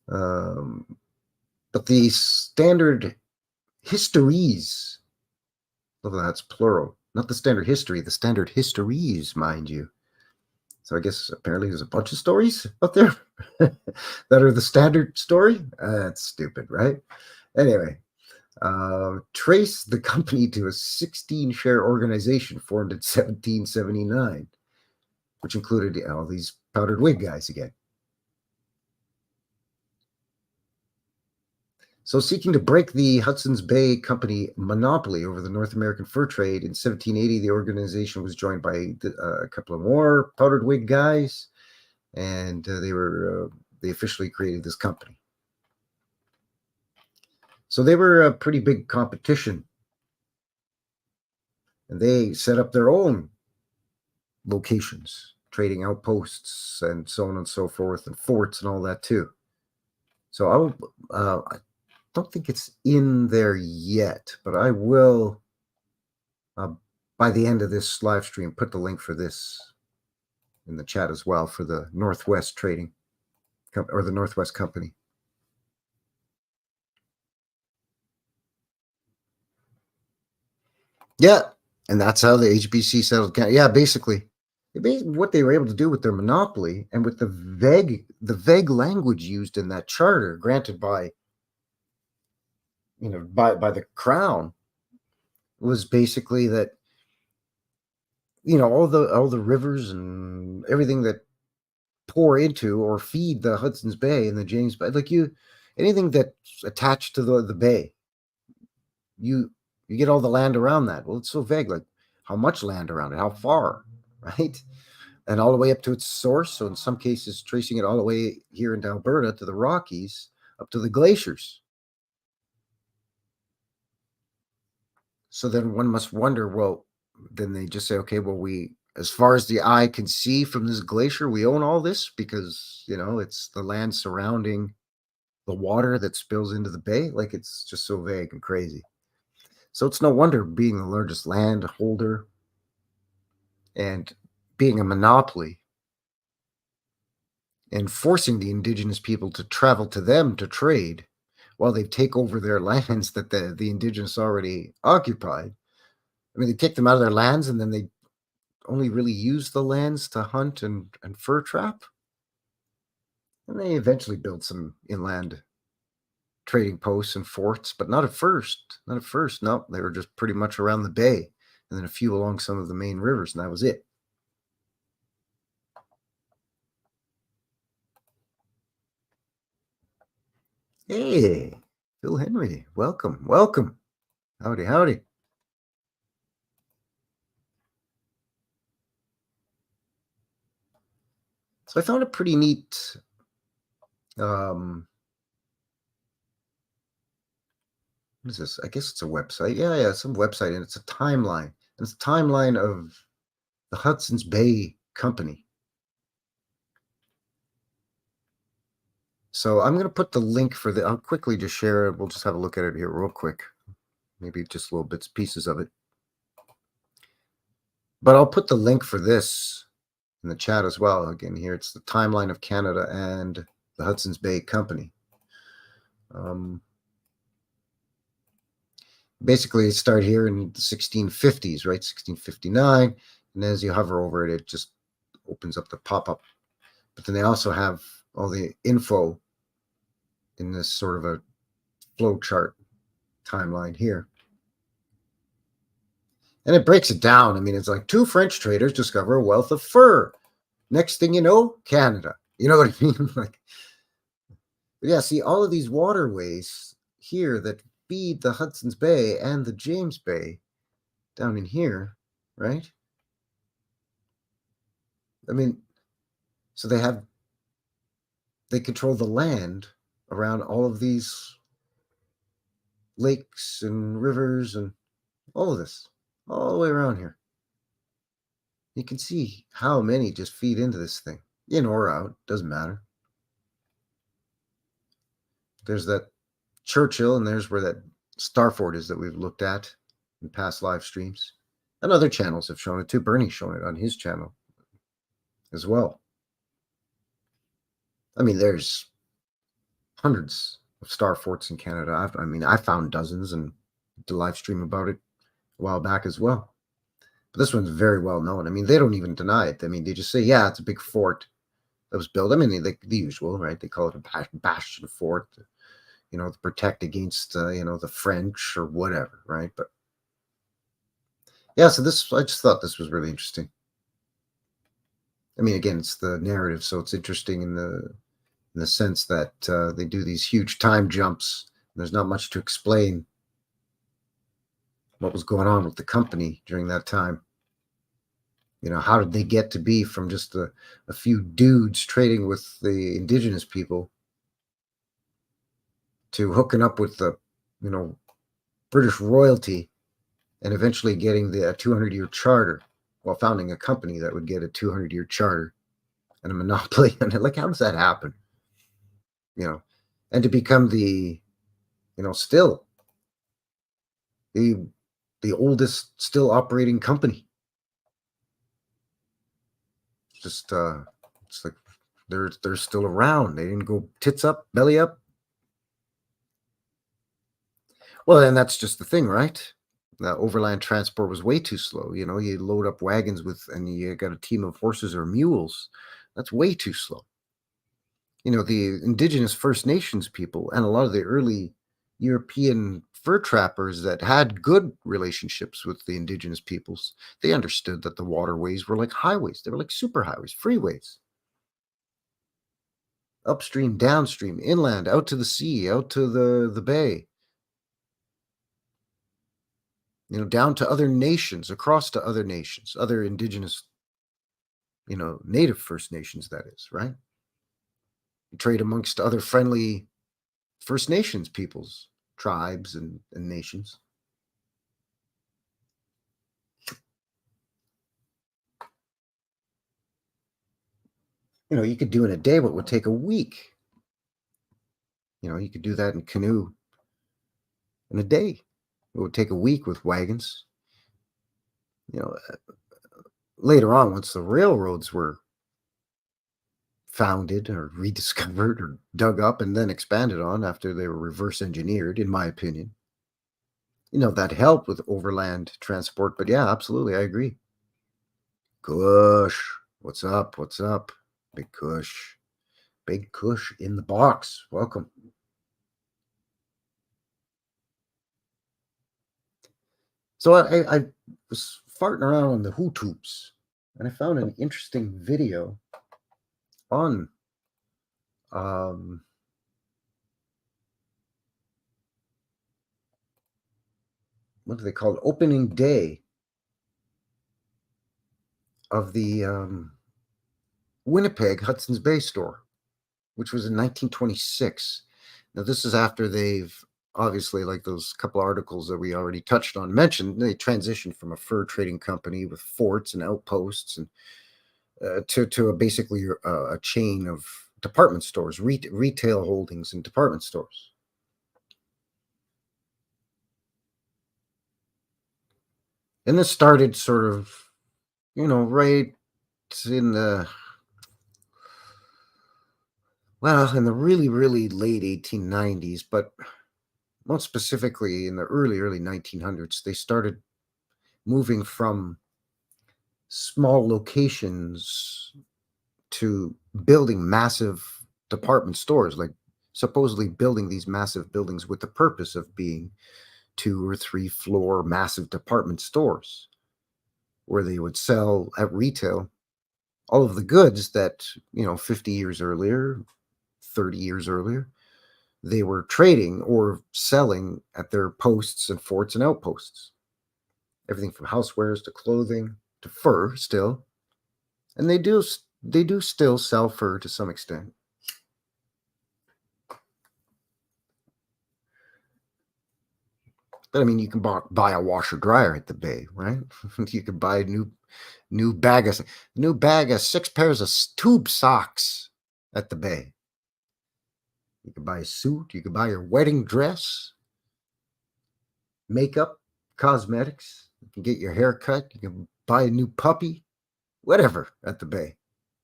But the standard histories, although that's plural, not the standard history, the standard histories, mind you. So I guess apparently there's a bunch of stories out there that are the standard story. That's stupid, right? Anyway, trace the company to a 16-share organization formed in 1779, which included all these powdered wig guys again. So seeking to break the Hudson's Bay Company monopoly over the North American fur trade, in 1780, the organization was joined by a couple of more powdered wig guys, and they officially created this company. So they were a pretty big competition, and they set up their own locations, trading outposts and so on and so forth, and forts and all that too. So I don't think it's in there yet, but I will, by the end of this live stream, put the link for this in the chat as well for the Northwest Trading or the Northwest Company. Yeah, and that's how the HBC settled. Yeah, basically, what they were able to do with their monopoly and with the vague language used in that charter granted by the crown was basically that all the rivers and everything that pour into or feed the Hudson's Bay and the James Bay, anything that's attached to the bay, you get all the land around that. Well, it's so vague, like how much land around it, how far, right? And all the way up to its source. So in some cases, tracing it all the way here into Alberta to the Rockies, up to the glaciers. So then one must wonder, well, then they just say, okay, well, as far as the eye can see from this glacier, we own all this because, it's the land surrounding the water that spills into the bay. Like, it's just so vague and crazy. So it's no wonder, being the largest land holder and being a monopoly and forcing the indigenous people to travel to them to trade while they take over their lands that the indigenous already occupied. I mean, they take them out of their lands and then they only really use the lands to hunt and fur trap. And they eventually built some inland trading posts and forts, but not at first. Not at first. No, they were just pretty much around the bay and then a few along some of the main rivers, and that was it. Hey, Phil Henry, welcome, welcome. Howdy, howdy. So I found a pretty neat what is this? I guess it's a website. Yeah, it's a website, and it's a timeline. And it's a timeline of the Hudson's Bay Company. So I'm going to put the link for I'll quickly just share it. We'll just have a look at it here real quick. Maybe just little bits, pieces of it. But I'll put the link for this in the chat as well. Again, here it's the timeline of Canada and the Hudson's Bay Company. Basically, it started here in the 1650s, right? 1659. And as you hover over it, it just opens up the pop-up. But then they also have all the info in this sort of a flow chart timeline here. And it breaks it down. I mean, it's like 2 French traders discover a wealth of fur. Next thing you know, Canada. You know what I mean? Like, yeah, see, all of these waterways here that feed the Hudson's Bay and the James Bay down in here, right? I mean, so they control the land around all of these lakes and rivers and all of this, all the way around here. You can see how many just feed into this thing, in or out, doesn't matter. There's that Churchill, and there's where that Starfort is that we've looked at in past live streams. And other channels have shown it too. Bernie's shown it on his channel as well. I mean, there's hundreds of star forts in Canada. I found dozens and did a live stream about it a while back as well. But this one's very well known. I mean, they don't even deny it. I mean, they just say, yeah, it's a big fort that was built. I mean, the usual, right? They call it a bastion fort, to protect against, the French or whatever, right? But yeah, so I just thought this was really interesting. I mean, again, it's the narrative, so it's interesting in the sense that they do these huge time jumps. There's not much to explain what was going on with the company during that time. How did they get to be from just a few dudes trading with the indigenous people to hooking up with the, British royalty and eventually getting the 200-year charter while founding a company that would get a 200-year charter and a monopoly on it. Like, how does that happen? And to become the, still the oldest still operating company. Just it's like they're still around. They didn't go tits up, belly up. Well, and that's just the thing, right? The overland transport was way too slow. You load up wagons and you got a team of horses or mules. That's way too slow. The indigenous First Nations people and a lot of the early European fur trappers that had good relationships with the indigenous peoples, they understood that the waterways were like highways. They were like superhighways, freeways. Upstream, downstream, inland, out to the sea, out to the bay. Down to other nations, across to other nations, other indigenous, native First Nations, that is, right? You trade amongst other friendly First Nations peoples, tribes, and nations. You could do in a day what would take a week. You could do that in canoe in a day. It would take a week with wagons. Later on, once the railroads were founded or rediscovered or dug up and then expanded on after they were reverse engineered, in my opinion, that helped with overland transport. But yeah, absolutely, I agree. Kush, what's up? What's up? Big Kush. Big Kush in the box. Welcome. So I was farting around on the YouTubes and I found an interesting video on what do they call it? Opening day of the Winnipeg Hudson's Bay store, which was in 1926. Now, this is after they've obviously, like those couple articles that we already touched on, mentioned, they transitioned from a fur trading company with forts and outposts and to basically a chain of department stores, retail holdings and department stores. And this started sort of, right in the really, really late 1890s, but most specifically in the early 1900s, they started moving from small locations to building massive department stores, like supposedly building these massive buildings with the purpose of being 2 or 3 floor massive department stores where they would sell at retail all of the goods that, 50 years earlier, 30 years earlier, they were trading or selling at their posts and forts and outposts. Everything from housewares to clothing to fur still. And they do still sell fur to some extent. But I mean, you can buy a washer dryer at the bay, right? You could buy a new bag of 6 pairs of tube socks at the bay. You can buy a suit. You can buy your wedding dress, makeup, cosmetics. You can get your hair cut. You can buy a new puppy, whatever at the Bay.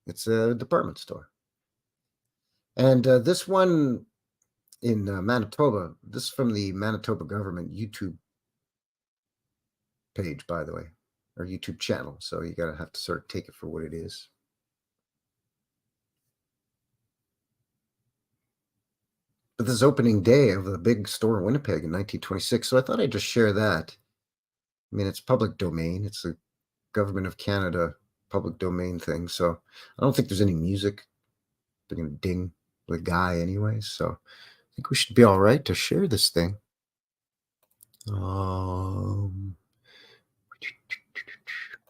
It's a department store. And this one in Manitoba, this is from the Manitoba government YouTube page, by the way, or YouTube channel. So you gotta have to sort of take it for what it is. But this is opening day of the big store in Winnipeg in 1926. So I thought I'd just share that. I mean, it's public domain. It's a Government of Canada public domain thing. So I don't think there's any music. They're gonna ding the guy anyway. So I think we should be all right to share this thing.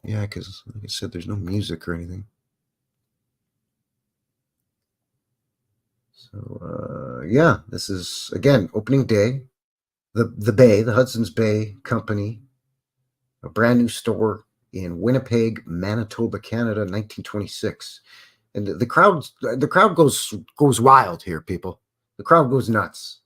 Yeah, because like I said, there's no music or anything. So yeah, this is again opening day. The Bay, the Hudson's Bay Company, a brand new store in Winnipeg, Manitoba, Canada, 1926. And the crowd goes wild here, people. The crowd goes nuts.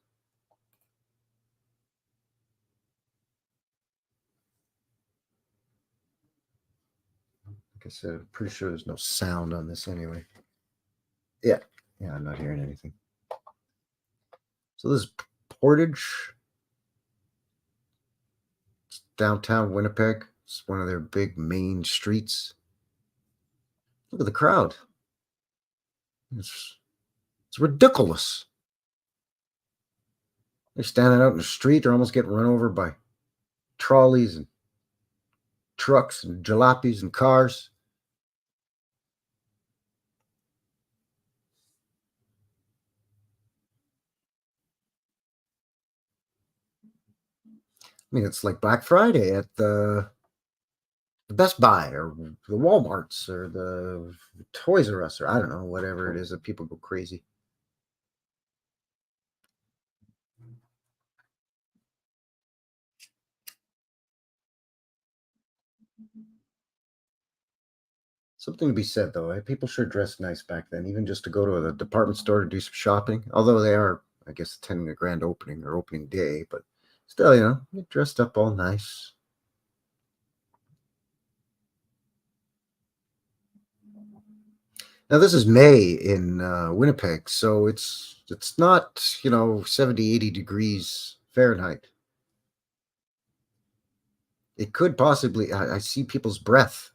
Like I said, I'm pretty sure there's no sound on this anyway. Yeah, I'm not hearing anything. So this is Portage, it's downtown Winnipeg. It's one of their big main streets. Look at the crowd. It's ridiculous. They're standing out in the street. They're almost getting run over by trolleys and trucks and jalopies and cars. I mean, it's like Black Friday at the Best Buy or the Walmarts or the Toys R Us or I don't know, whatever it is that people go crazy. Something to be said, though. People sure dressed nice back then, even just to go to the department store to do some shopping. Although they are, I guess, attending a grand opening or opening day, but still, get dressed up all nice. Now, this is May in Winnipeg, so it's not, 70, 80 degrees Fahrenheit. It could possibly, I see people's breath.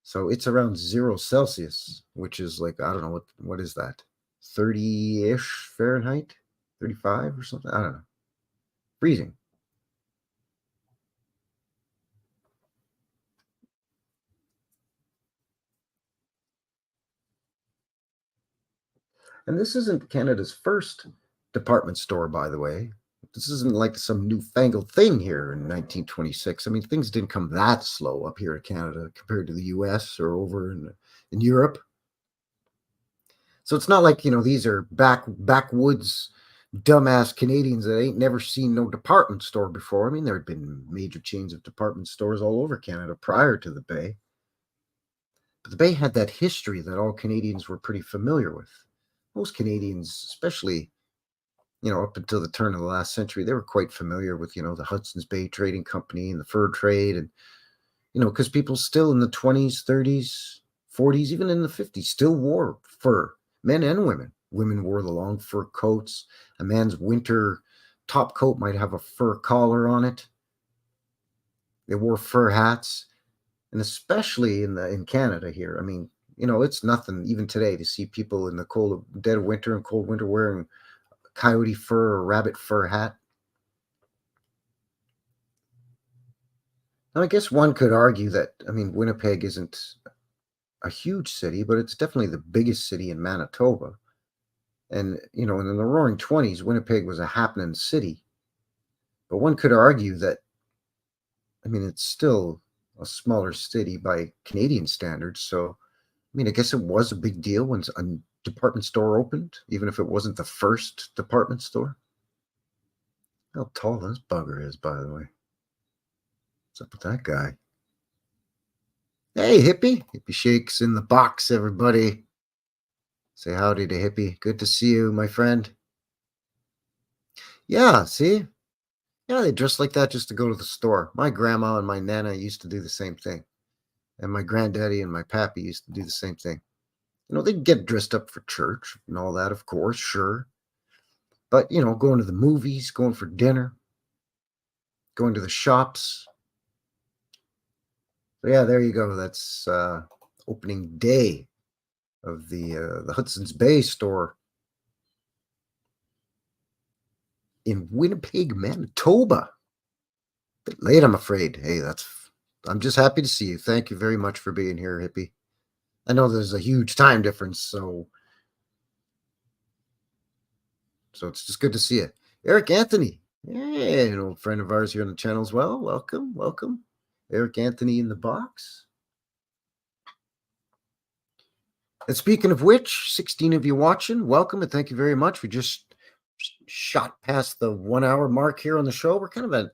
So it's around 0 Celsius, which is like, I don't know, what is that? 30-ish Fahrenheit? 35 or something? I don't know. Freezing. And this isn't Canada's first department store, by the way. This isn't like some newfangled thing here in 1926. I mean, things didn't come that slow up here in Canada compared to the US or over in Europe. So it's not like, these are backwoods dumbass Canadians that ain't never seen no department store before. I mean, there had been major chains of department stores all over Canada prior to the Bay. But the Bay had that history that all Canadians were pretty familiar with. Most Canadians, especially, up until the turn of the last century, they were quite familiar with, the Hudson's Bay Trading Company and the fur trade. And, because people still in the 20s, 30s, 40s, even in the 50s, still wore fur, men and women. Women wore the long fur coats. A man's winter top coat might have a fur collar on it. They wore fur hats. And especially in Canada here, I mean, it's nothing even today to see people in the dead of winter and cold winter wearing coyote fur or rabbit fur hat. Now, I guess one could argue that, I mean, Winnipeg isn't a huge city, but it's definitely the biggest city in Manitoba. And, in the roaring 20s, Winnipeg was a happening city. But one could argue that, I mean, it's still a smaller city by Canadian standards. So, I mean, I guess it was a big deal when a department store opened, even if it wasn't the first department store. How tall this bugger is, by the way. What's up with that guy? Hey, Hippie. Hippie Shakes in the box, everybody. Say howdy to Hippie. Good to see you, my friend. Yeah, see? Yeah, they dress like that just to go to the store. My grandma and my nana used to do the same thing. And my granddaddy and my pappy used to do the same thing. They'd get dressed up for church and all that, of course, sure. But, going to the movies, going for dinner, going to the shops. So yeah, there you go. That's opening day of the Hudson's Bay store in Winnipeg, Manitoba. Bit late, I'm afraid. Hey, I'm just happy to see you. Thank you very much for being here, hippie. I know there's a huge time difference, so it's just good to see you. Eric Anthony. Hey, an old friend of ours here on the channel as well. Welcome, welcome. Eric Anthony in the box. And speaking of which, 16 of you watching, welcome and thank you very much. We just shot past the 1 hour mark here on the show. We're kind of at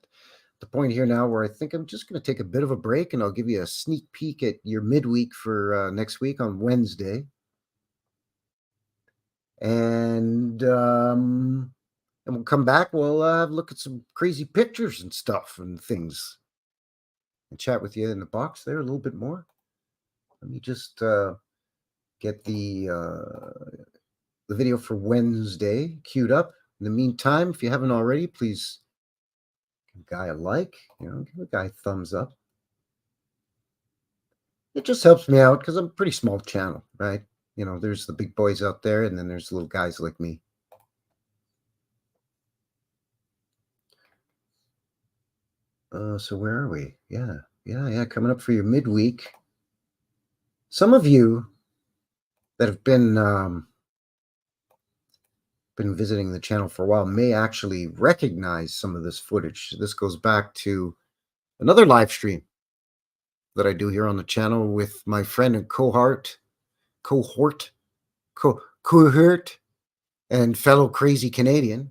the point here now where I think I'm just going to take a bit of a break and I'll give you a sneak peek at your midweek for next week on Wednesday. And we'll come back. We'll have a look at some crazy pictures and stuff and things and chat with you in the box there a little bit more. Let me just get the video for Wednesday queued up. In the meantime, if you haven't already, please give a guy a like, give a guy a thumbs up. It just helps me out because I'm a pretty small channel, right? There's the big boys out there, and then there's little guys like me. So where are we? Yeah. Coming up for your midweek. Some of you that have been visiting the channel for a while may actually recognize some of this footage. This goes back to another live stream that I do here on the channel with my friend and cohort, and fellow crazy Canadian,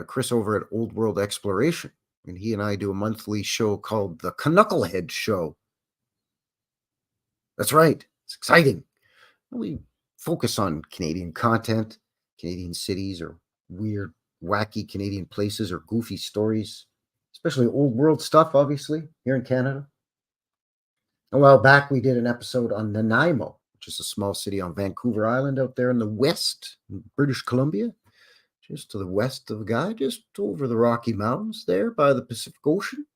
Chris over at Old World Exploration. And he and I do a monthly show called the Knucklehead Show. That's right. It's exciting. We focus on Canadian content, Canadian cities, or weird, wacky Canadian places, or goofy stories, especially old world stuff, obviously, here in Canada. A while back, we did an episode on Nanaimo, which is a small city on Vancouver Island out there in the west, in British Columbia, just to the west of the guy, just over the Rocky Mountains there by the Pacific Ocean.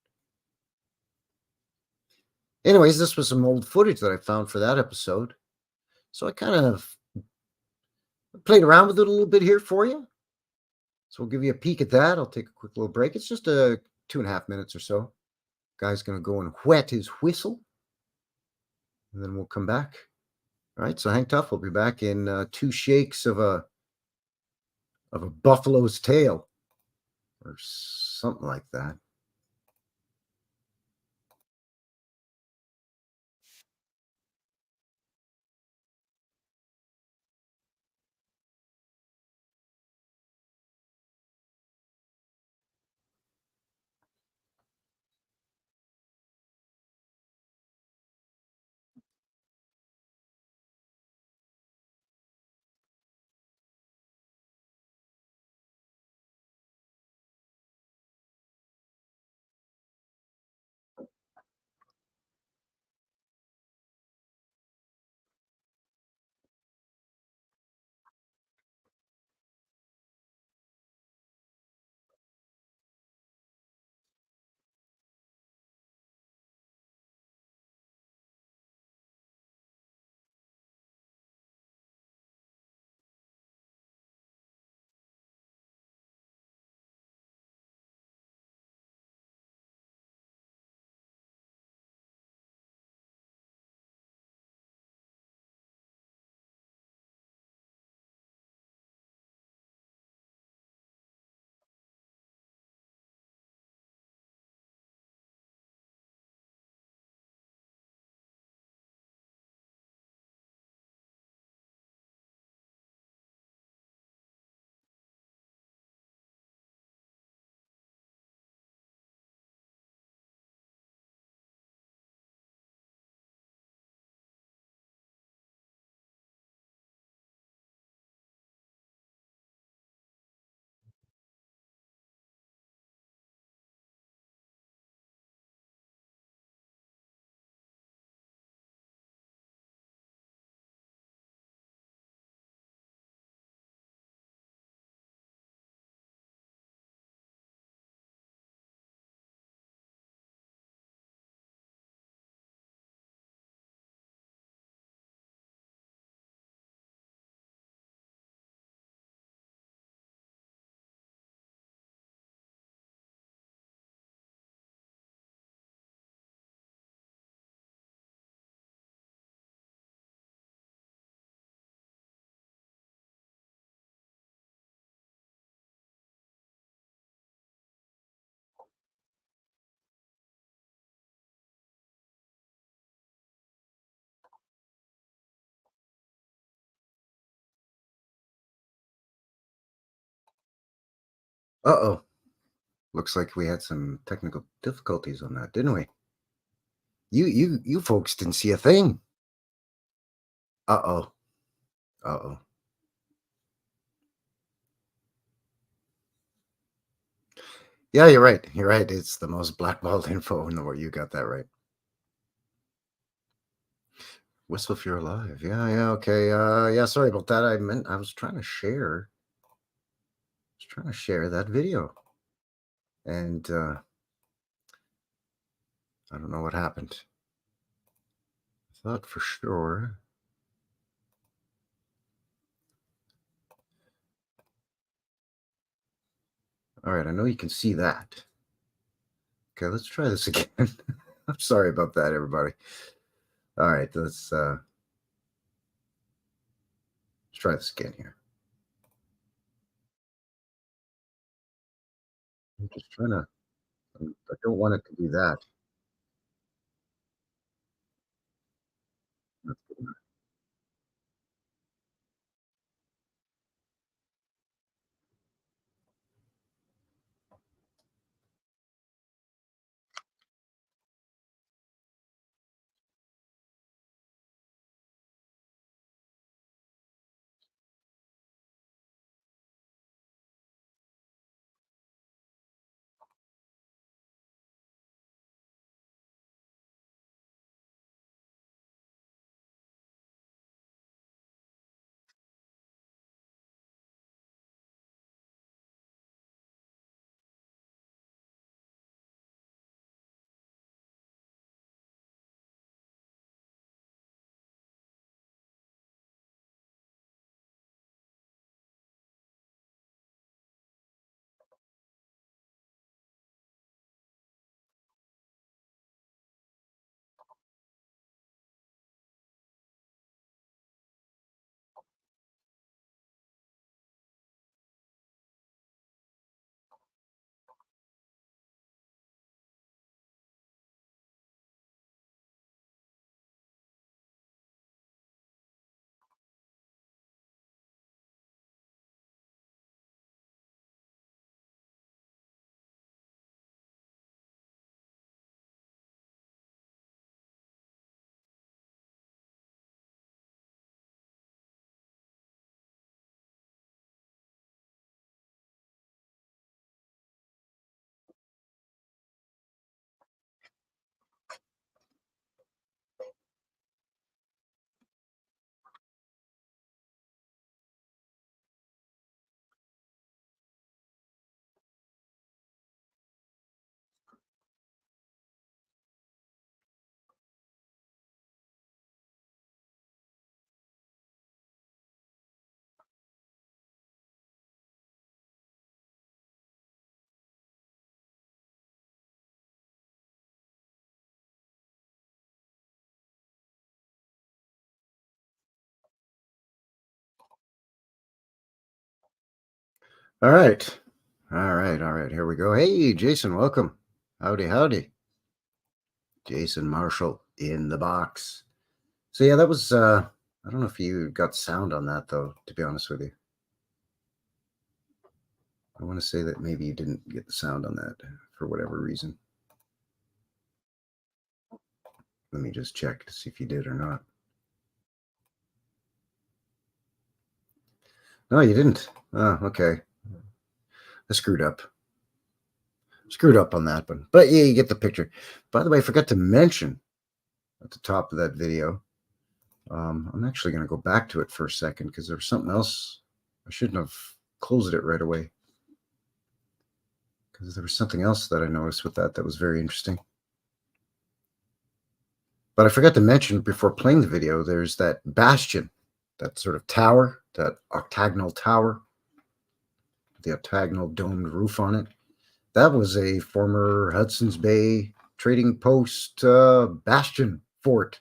Anyways, this was some old footage that I found for that episode. So I kind of played around with it a little bit here for you. So we'll give you a peek at that. I'll take a quick little break. It's just 2.5 minutes or so. Guy's going to go and whet his whistle. And then we'll come back. All right, so hang tough. We'll be back in 2 shakes of a buffalo's tail or something like that. Uh-oh. Looks like we had some technical difficulties on that, didn't we? You folks didn't see a thing. Uh-oh. Uh-oh. Yeah, you're right. You're right. It's the most blackballed info in the world. You got that right. Whistle if you're alive. Yeah, yeah, okay. Yeah, sorry about that. I was trying to share. I was trying to share that video. And I don't know what happened. I thought for sure. All right, I know you can see that. Okay, let's try this again. I'm sorry about that, everybody. All right, let's try this again here. I'm just trying to. I don't want it to do that. That's good. All right. All right. All right. Here we go. Hey, Jason, welcome. Howdy, howdy. Jason Marshall in the box. So yeah, that was I don't know if you got sound on that though, to be honest with you. I want to say that maybe you didn't get the sound on that for whatever reason. Let me just check to see if you did or not. No, you didn't. Oh, okay. I screwed up. Screwed up on that one. But yeah, you get the picture. By the way, I forgot to mention at the top of that video. I'm actually going to go back to it for a second because there was something else. I shouldn't have closed it right away because there was something else that I noticed with that was very interesting. But I forgot to mention before playing the video, there's that bastion, that sort of tower, that octagonal tower, the octagonal domed roof on it. That was a former Hudson's Bay trading post bastion fort.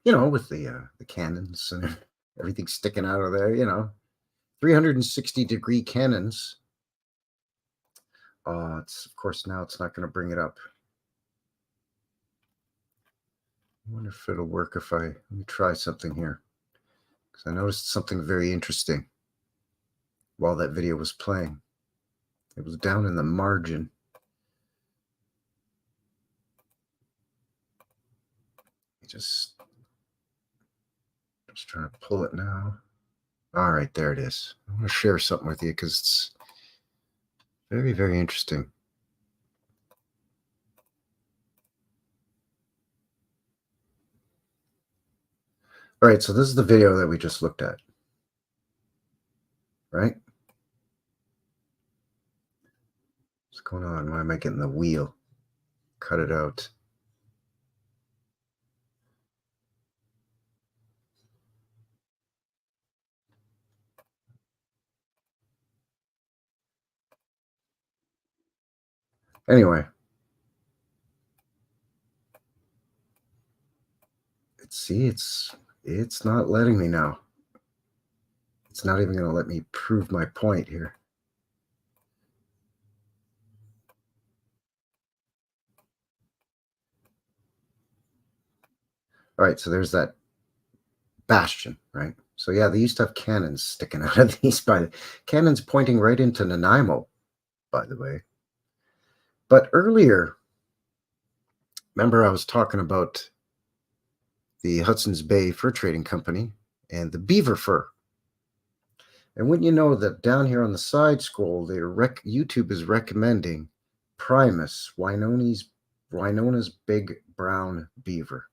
You know, with the cannons and everything sticking out of there. You know, 360-degree cannons. It's of course now it's not going to bring it up. I wonder if it'll work if let me try something here because I noticed something very interesting. while that video was playing. It was down in the margin. Just trying to pull it now. All right, there it is. I want to share something with you because it's very, very interesting. All right, so this is the video that we just looked at, right? What's going on? Why am I getting the wheel? Cut it out. Anyway, it's not letting me now. It's not even going to let me prove my point here. All right, so there's that bastion, right? So yeah, they used to have cannons sticking out of these cannons pointing right into Nanaimo, by the way. But earlier, remember I was talking about the Hudson's Bay Fur Trading Company and the beaver fur. And wouldn't you know that down here on the side scroll, YouTube is recommending Primus, Winona's big brown beaver.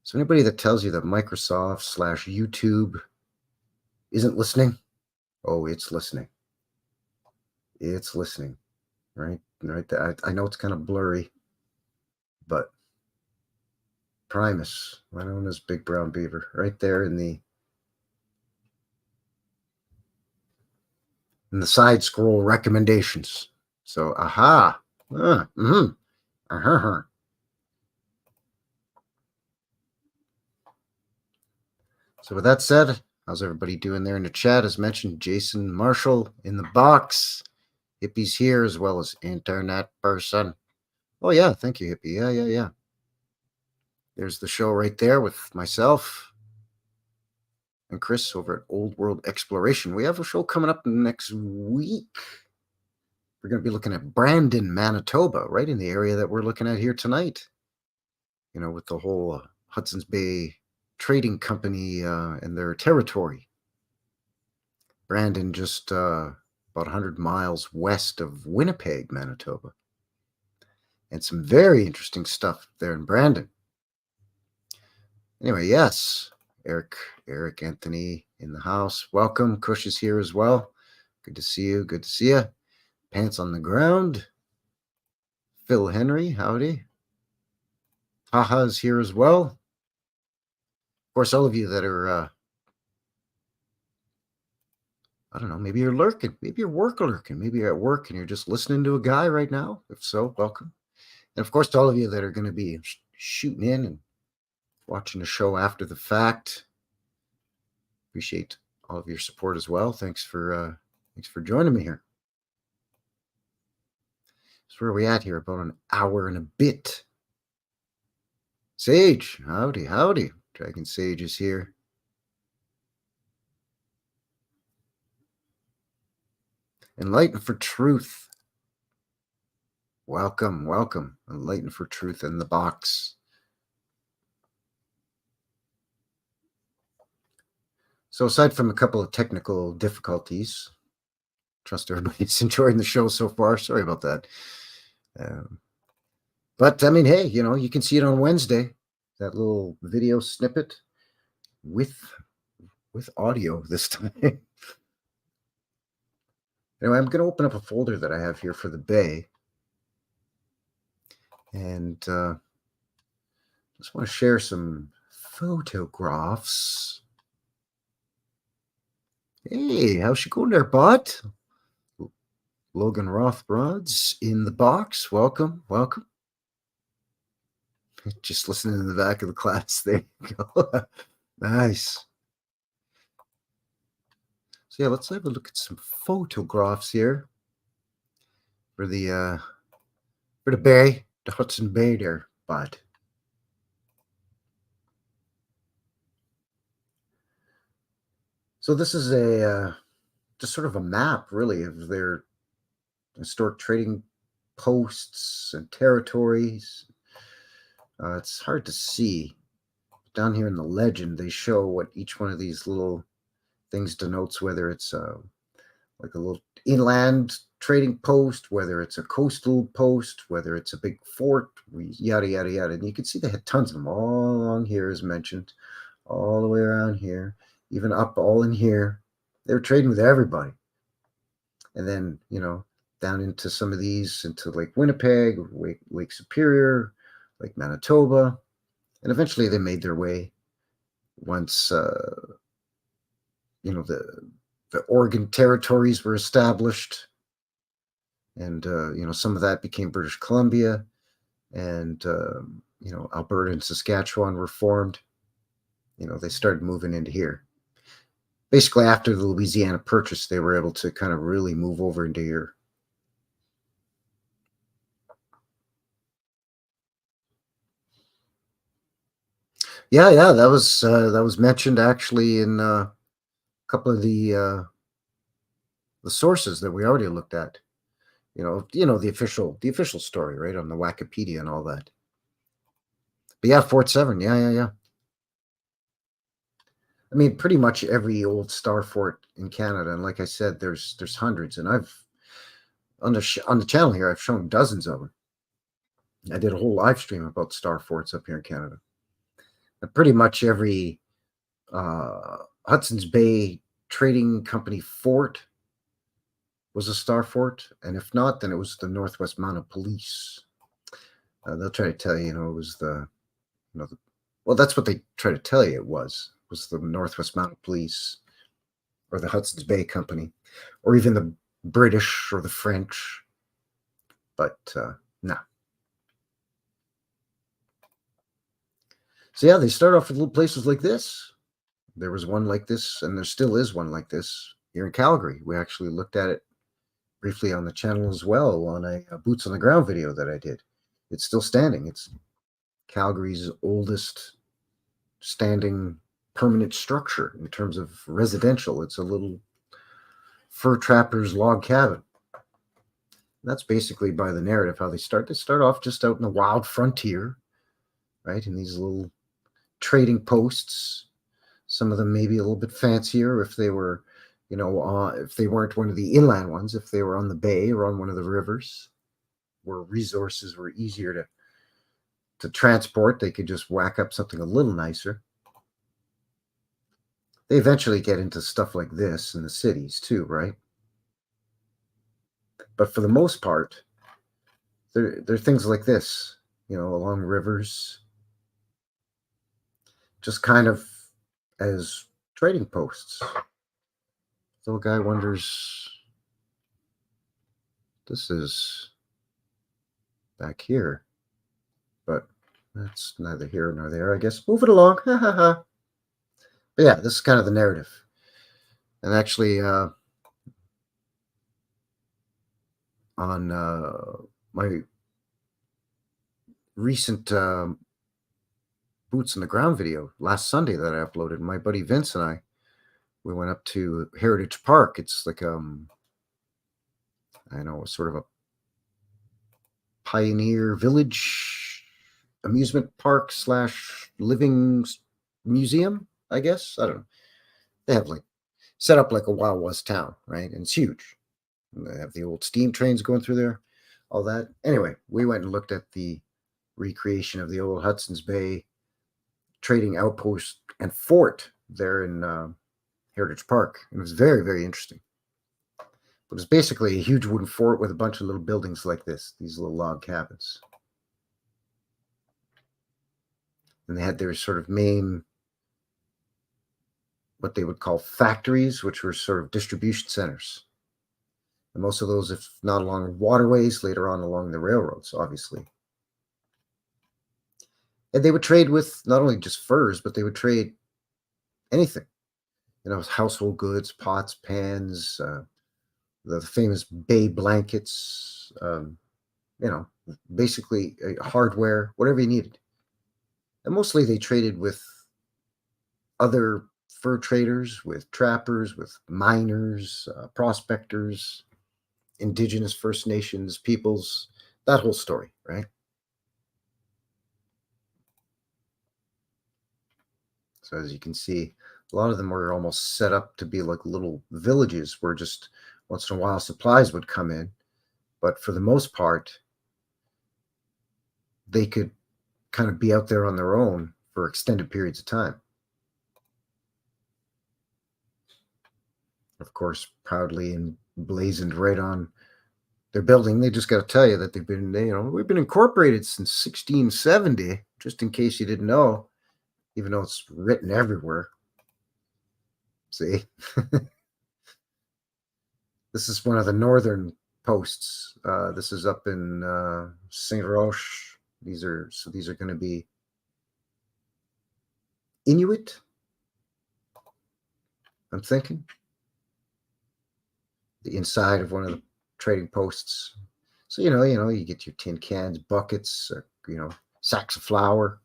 So anybody that tells you that Microsoft/YouTube isn't listening, oh, it's listening. It's listening, right? I know it's kind of blurry, but Primus, Winona's big brown beaver, right there in the side scroll recommendations. So, aha. So with that said, how's everybody doing there in the chat? As mentioned, Jason Marshall in the box. Hippie's here as well as internet person. Oh yeah, thank you, Hippie. Yeah. There's the show right there with myself and Chris over at Old World Exploration. We have a show coming up next week. We're going to be looking at Brandon, Manitoba, right in the area that we're looking at here tonight. You know, with the whole Hudson's Bay Trading Company and their territory. Brandon, just about 100 miles west of Winnipeg, Manitoba. And some very interesting stuff there in Brandon. Anyway, yes, Eric Anthony in the house. Welcome. Kush is here as well. Good to see you. Good to see you. Pants on the ground. Phil Henry, howdy. Haha is here as well. Of course, all of you that are, I don't know, maybe you're lurking. Maybe you're work lurking. Maybe you're at work and you're just listening to a guy right now. If so, welcome. And of course, to all of you that are going to be shooting in and watching the show after the fact. Appreciate all of your support as well. Thanks for joining me here. So where are we at here? About an hour and a bit. Sage, howdy. Dragon Sage is here. Enlighten for Truth. Welcome. Enlighten for Truth in the box. So aside from a couple of technical difficulties, trust everybody's enjoying the show so far. Sorry about that. But I mean, hey, you know, you can see it on Wednesday, that little video snippet with audio this time. Anyway, I'm going to open up a folder that I have here for the Bay. And just want to share some photographs. Hey, how's she going there, bud? Logan Rothrod's in the box. Welcome. Just listening in the back of the class. There you go. Nice. So yeah, let's have a look at some photographs here for the Bay, the Hudson Bay there, bud. So this is a just sort of a map, really, of their historic trading posts and territories. It's hard to see. Down here in the legend, they show what each one of these little things denotes, whether it's like a little inland trading post, whether it's a coastal post, whether it's a big fort, yada, yada, yada. And you can see they had tons of them all along here, as mentioned, all the way around here, even up all in here. They were trading with everybody. And then, down into some of these, into Lake Winnipeg, Lake Superior, Lake Manitoba. And eventually they made their way once, the Oregon territories were established. And, some of that became British Columbia. And, Alberta and Saskatchewan were formed. They started moving into here. Basically, after the Louisiana Purchase, they were able to kind of really move over into here. Yeah, that was mentioned actually in a couple of the sources that we already looked at. The official story, right, on the Wikipedia and all that. But yeah, Fort Severn, yeah. I mean, pretty much every old star fort in Canada, and like I said, there's hundreds, and I've on the channel here, I've shown dozens of them. I did a whole live stream about star forts up here in Canada. And pretty much every Hudson's Bay Trading Company fort was a star fort, and if not, then it was the Northwest Mounted Police. They'll try to tell you, it was well, that's what they try to tell you it was the Northwest Mounted Police or the Hudson's Bay Company or even the British or the French. But no. So yeah, they start off with little places like this. There was one like this, and there still is one like this here in Calgary. We actually looked at it briefly on the channel as well on a boots on the ground video that I did. It's still standing. It's Calgary's oldest standing permanent structure in terms of residential. It's a little fur trapper's log cabin. And that's basically by the narrative how they start. They start off just out in the wild frontier, right? In these little trading posts. Some of them maybe a little bit fancier if they were, if they weren't one of the inland ones, if they were on the bay or on one of the rivers where resources were easier to transport, they could just whack up something a little nicer. They eventually get into stuff like this in the cities too, right? But for the most part, they're things like this, along rivers, just kind of as trading posts. The guy wonders, this is back here, but that's neither here nor there, I guess. Move it along. But yeah, this is kind of the narrative. And actually, on my recent boots on the ground video last Sunday that I uploaded, my buddy Vince and we went up to Heritage Park. It's like sort of a pioneer village amusement park / living museum, I guess. I don't know. They have set up like a Wild West town, right? And it's huge. And they have the old steam trains going through there, all that. Anyway, we went and looked at the recreation of the old Hudson's Bay trading outpost and fort there in Heritage Park. And it was very, very interesting. But it's basically a huge wooden fort with a bunch of little buildings like this, these little log cabins. And they had their sort of main, what they would call factories, which were sort of distribution centers. And most of those, if not along waterways, later on along the railroads, obviously. And they would trade with not only just furs, but they would trade anything. Household goods, pots, pans, the famous bay blankets, basically hardware, whatever you needed. And mostly they traded with other fur traders, with trappers, with miners, prospectors, indigenous First Nations peoples, that whole story, right? So as you can see, a lot of them were almost set up to be like little villages where just once in a while supplies would come in. But for the most part, they could kind of be out there on their own for extended periods of time. Of course, proudly emblazoned right on their building. They just got to tell you that they've been, we've been incorporated since 1670, just in case you didn't know, even though it's written everywhere. See? This is one of the northern posts. This is up in St. Roche. These are going to be Inuit, I'm thinking. The inside of one of the trading posts. So, you get your tin cans, buckets, sacks of flour,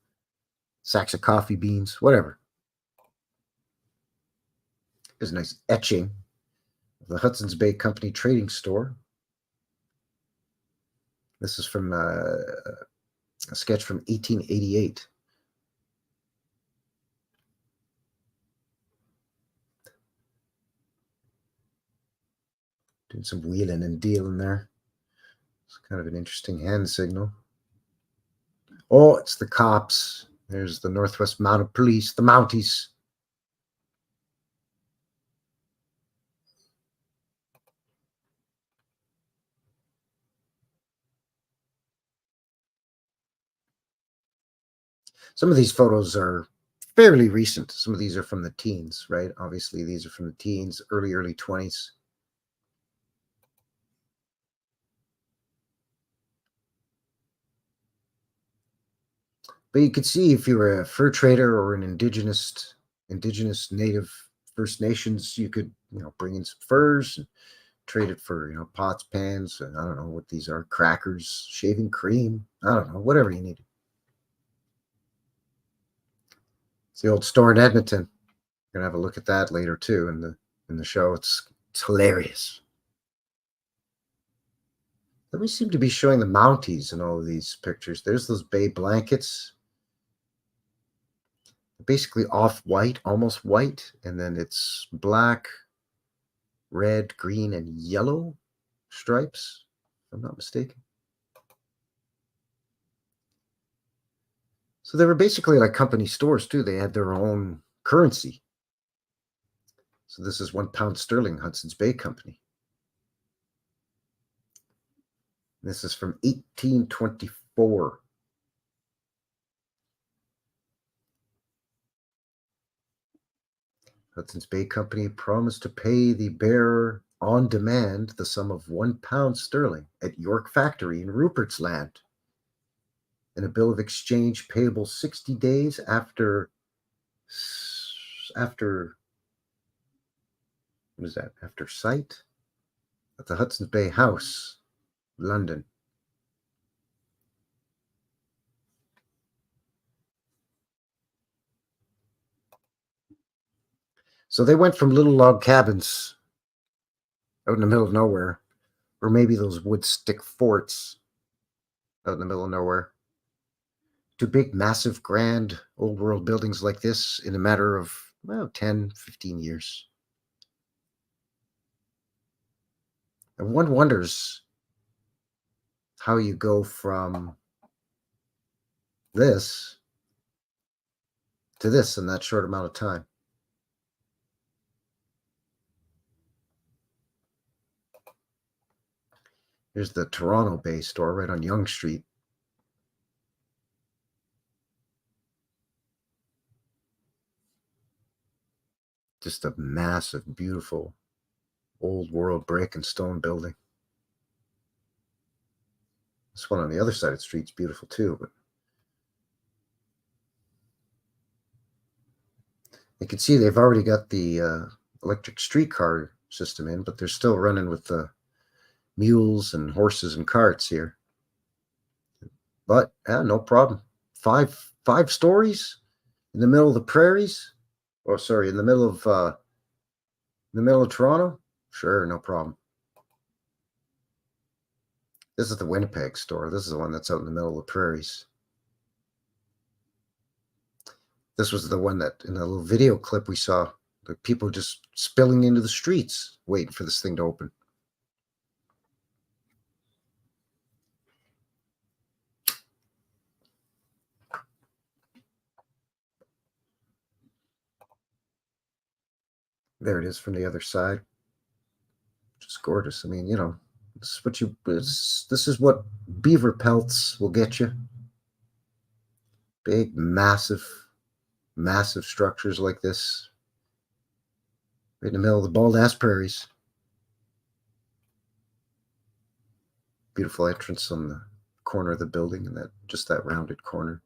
sacks of coffee beans, whatever. There's a nice etching of the Hudson's Bay Company trading store. This is from a sketch from 1888. Doing some wheeling and dealing there. It's kind of an interesting hand signal. Oh, it's the cops. There's the Northwest Mounted Police, the Mounties. Some of these photos are fairly recent. Some of these are from the teens, right? Obviously, these are from the teens, early 20s. But you could see if you were a fur trader or an indigenous native First Nations, you could, bring in some furs and trade it for, pots, pans, and I don't know what these are, crackers, shaving cream, I don't know, whatever you need. It's the old store in Edmonton. We're gonna have a look at that later too in the show. It's hilarious. Then we seem to be showing the Mounties in all of these pictures. There's those bay blankets. Basically off-white, almost white, and then it's black, red, green, and yellow stripes, if I'm not mistaken. So they were basically like company stores too. They had their own currency. So this is £1 Hudson's Bay Company. This is from 1824. Hudson's Bay Company promised to pay the bearer on demand the sum of £1 at York Factory in Rupert's Land, and a bill of exchange payable 60 days after what is that? After sight at the Hudson's Bay House, London. So they went from little log cabins out in the middle of nowhere, or maybe those wood stick forts out in the middle of nowhere, to big, massive, grand, old world buildings like this in a matter of, 10, 15 years. And one wonders how you go from this to this in that short amount of time. Here's the Toronto Bay store right on Yonge Street. Just a massive, beautiful, old world brick and stone building. This one on the other side of the street's beautiful too, but you can see they've already got the electric streetcar system in, but they're still running with the mules and horses and carts here. But no problem. Five stories in the middle of the prairies. Oh, sorry, in the middle of Toronto? Sure, no problem. This is the Winnipeg store. This is the one that's out in the middle of the prairies. This was the one that in a little video clip we saw, the people just spilling into the streets waiting for this thing to open. There it is from the other side. Just gorgeous. I mean, you know, this is what beaver pelts will get you. Big, massive structures like this, right in the middle of the bald ass prairies. Beautiful entrance on the corner of the building, and that rounded corner.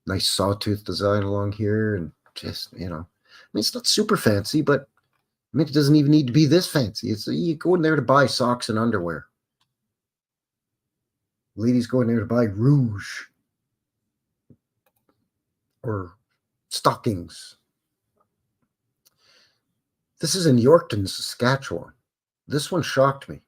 Nice sawtooth design along here, and just, you know, I mean, it's not super fancy, but I mean, it doesn't even need to be this fancy. It's you go in there to buy socks and underwear. Ladies go in there to buy rouge or stockings. This is in Yorkton, Saskatchewan. This one shocked me.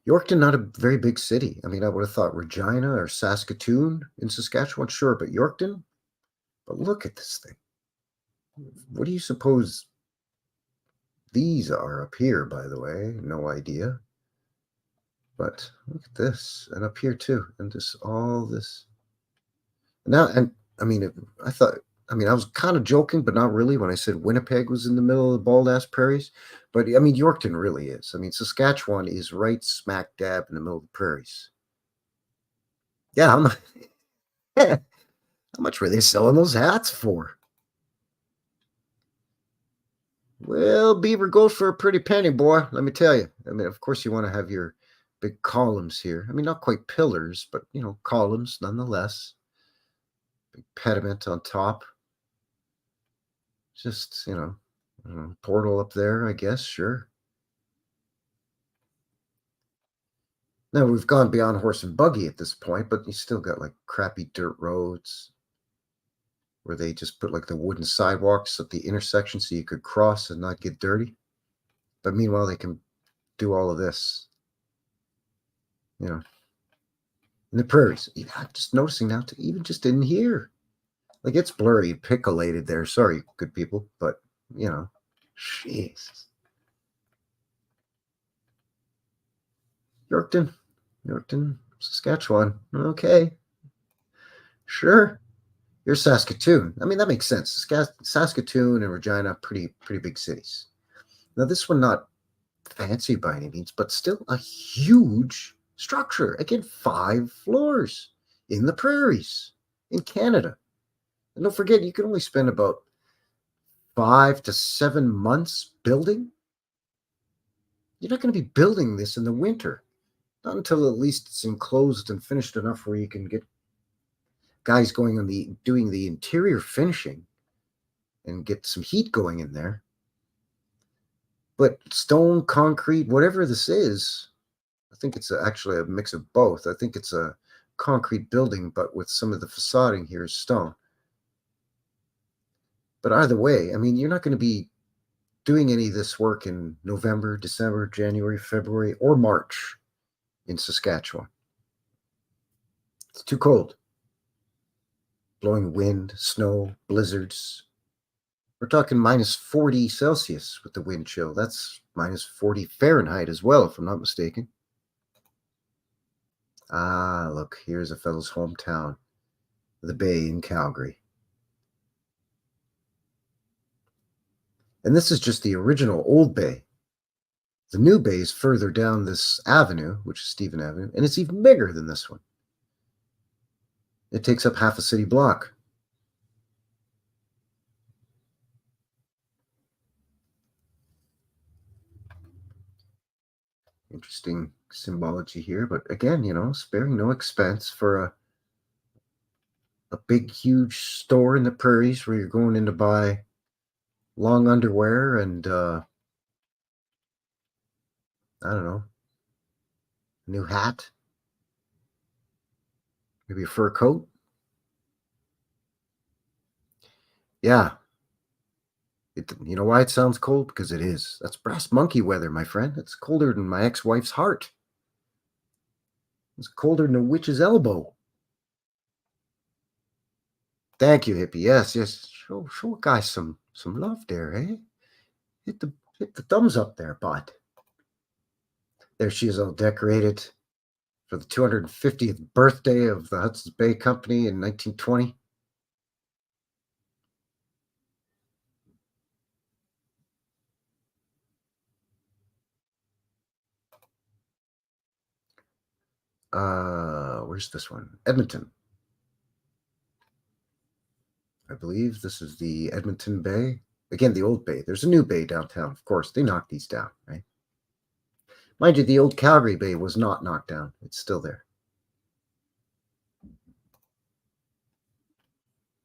Yorkton, not a very big city. I mean, I would have thought Regina or Saskatoon in Saskatchewan, sure, but Yorkton? But look at this thing. What do you suppose these are up here, by the way? No idea. But look at this. And up here, too. And just all this. Now, and I mean, I was kind of joking, but not really when I said Winnipeg was in the middle of the bald-ass prairies. But, I mean, Yorkton really is. I mean, Saskatchewan is right smack dab in the middle of the prairies. Yeah, how much were they selling those hats for? Well, beaver goes for a pretty penny, boy, let me tell you. I mean, of course, you want to have your big columns here. I mean, not quite pillars, but, you know, columns nonetheless. Big pediment on top. Just, you know, portal up there, I guess, sure. Now, we've gone beyond horse and buggy at this point, but you still got, like, crappy dirt roads where they just put, like, the wooden sidewalks at the intersection so you could cross and not get dirty. But meanwhile, they can do all of this, you know, in the prairies. I'm just noticing now, even just in here. Like, it's blurry, pickolated there. Sorry, good people, but, you know, jeez. Yorkton, Saskatchewan. Okay. Sure. You're Saskatoon. I mean, that makes sense. Saskatoon and Regina, pretty big cities. Now, this one, not fancy by any means, but still a huge structure. Again, 5 floors in the prairies in Canada. And don't forget, you can only spend about 5 to 7 months building. You're not going to be building this in the winter. Not until at least it's enclosed and finished enough where you can get guys going on doing the interior finishing and get some heat going in there. But stone, concrete, whatever this is, I think it's actually a mix of both. I think it's a concrete building, but with some of the facading here is stone. But either way, I mean, you're not going to be doing any of this work in November, December, January, February, or March in Saskatchewan. It's too cold. Blowing wind, snow, blizzards. We're talking minus 40 Celsius with the wind chill. That's minus 40 Fahrenheit as well, if I'm not mistaken. Ah, look, here's a fellow's hometown, the Bay in Calgary. And this is just the original old bay. The new bay is further down this avenue, which is Stephen Avenue, and it's even bigger than this one. It takes up half a city block. Interesting symbology here, but again, you know, sparing no expense for a big, huge store in the prairies where you're going in to buy long underwear and, I don't know, a new hat, maybe a fur coat. Yeah. You know why it sounds cold? Because it is. That's brass monkey weather, my friend. It's colder than my ex-wife's heart. It's colder than a witch's elbow. Thank you, hippie. Yes, yes. Show a guy some love there, eh? Hit the thumbs up there, bud. There she is, all decorated for the 250th birthday of the Hudson's Bay Company in 1920. Where's this one? Edmonton. I believe this is the Edmonton Bay. Again, the old bay. There's a new bay downtown. Of course, they knocked these down, right? Mind you, the old Calgary Bay was not knocked down. It's still there.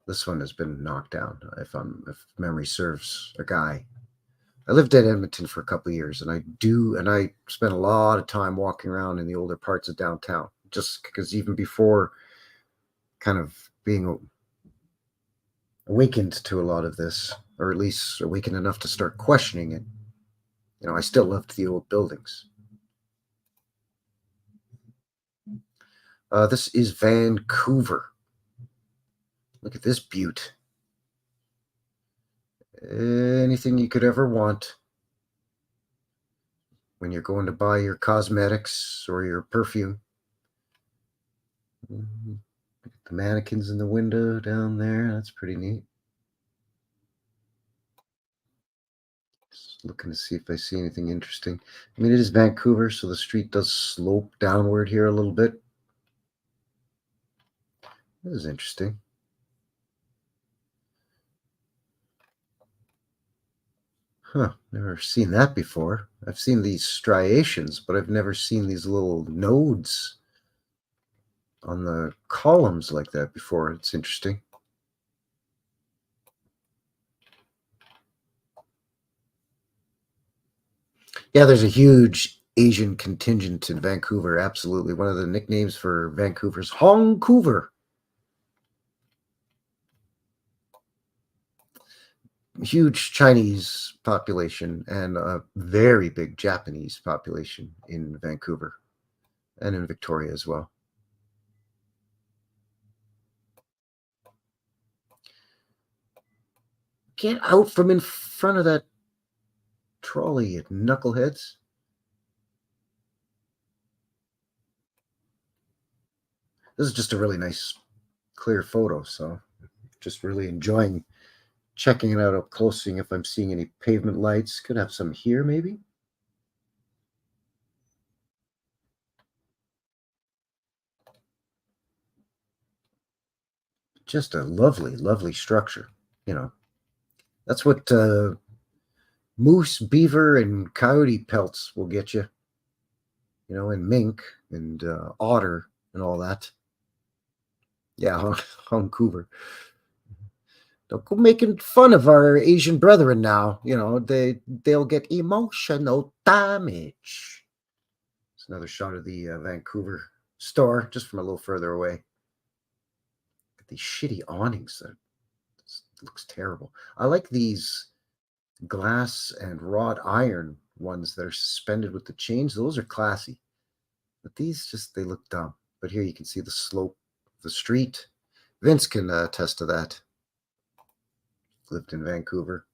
This one has been knocked down, if memory serves a guy. I lived in Edmonton for a couple of years, and I spent a lot of time walking around in the older parts of downtown, just because even before kind of being awakened to a lot of this, or at least awakened enough to start questioning it, I still loved the old buildings. This is Vancouver. Look at this beaut. Anything you could ever want when you're going to buy your cosmetics or your perfume. Look at the mannequins in the window down there. That's pretty neat. Just looking to see if I see anything interesting. I mean, it is Vancouver, so the street does slope downward here a little bit. This is interesting. Huh, never seen that before. I've seen these striations, but I've never seen these little nodes on the columns like that before. It's interesting. Yeah, there's a huge Asian contingent in Vancouver. Absolutely. One of the nicknames for Vancouver's Hongcouver. Huge Chinese population and a very big Japanese population in Vancouver and in Victoria as well. Get out from in front of that trolley, you knuckleheads. This is just a really nice, clear photo, so just really enjoying checking it out up close, seeing if I'm seeing any pavement lights. Could have some here, maybe. Just a lovely, lovely structure. That's what moose, beaver, and coyote pelts will get you. And mink and otter and all that. Yeah, Vancouver. Don't go making fun of our Asian brethren now. They'll get emotional damage. It's another shot of the Vancouver store, just from a little further away. These shitty awnings that looks terrible. I like these glass and wrought iron ones that are suspended with the chains. Those are classy, but these they look dumb. But here you can see the slope of the street. Vince can attest to that. Lived in Vancouver.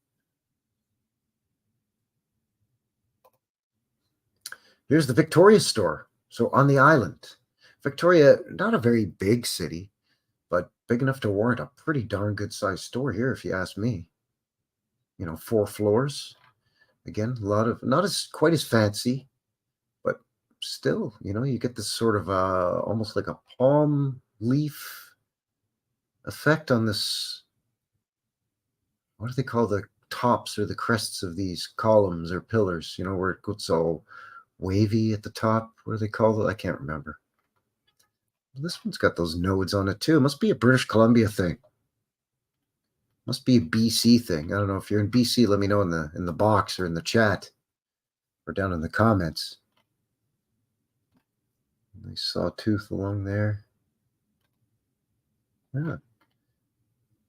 Here's the Victoria store. So on the island, Victoria, not a very big city, but big enough to warrant a pretty darn good sized store here, if you ask me. 4 floors. Again, a lot of, not as quite as fancy, but still, you get this sort of almost like a palm leaf effect on this. What do they call the tops or the crests of these columns or pillars? Where it gets all wavy at the top. What do they call it? I can't remember. This one's got those nodes on it too. It must be a British Columbia thing. Must be a BC thing. I don't know if you're in BC. Let me know in the box or in the chat or down in the comments. Nice sawtooth along there. Yeah.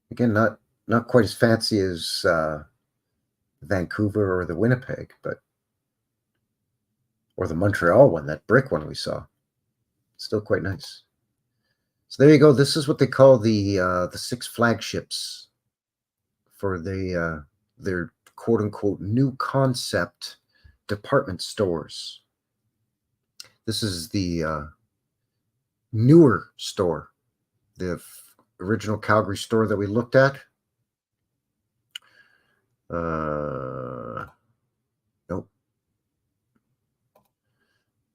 Again, not Not quite as fancy as Vancouver or the Winnipeg, or the Montreal one, that brick one we saw. Still quite nice. So there you go. This is what they call the 6 flagships for their quote unquote new concept department stores. This is the newer store, the original Calgary store that we looked at. Nope.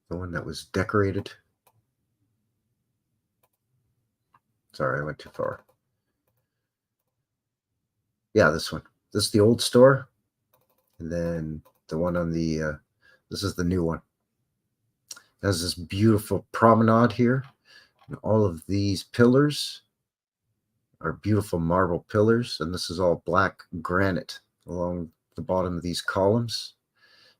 The one that was decorated. Sorry, I went too far. Yeah, this one. This is the old store. And then the one on the, this is the new one. It has this beautiful promenade here. And all of these pillars are beautiful marble pillars. And this is all black granite along the bottom of these columns.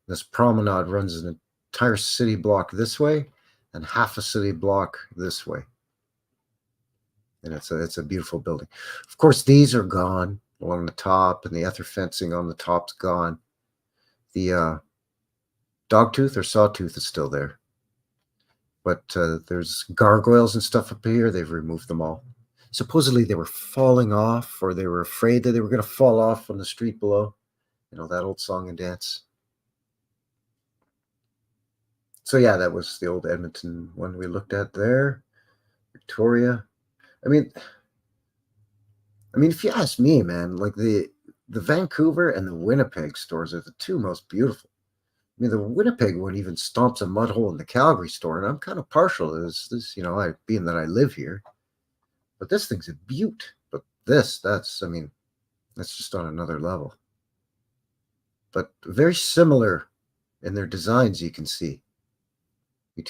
This promenade runs an entire city block this way and half a city block this way. And it's a beautiful building. Of course, these are gone along the top, and the other fencing on the top's gone. The dogtooth or sawtooth is still there. But there's gargoyles and stuff up here. They've removed them all. Supposedly they were falling off, or they were afraid that they were going to fall off on the street below. You know, that old song and dance. So yeah, that was the old Edmonton one we looked at there. Victoria. I mean, if you ask me, man, like the Vancouver and the Winnipeg stores are the two most beautiful. I mean, the Winnipeg one even stomps a mud hole in the Calgary store, and I'm kind of partial to this, you know, being that I live here. But this thing's a beaut. But that's just on another level. But very similar in their designs, you can see.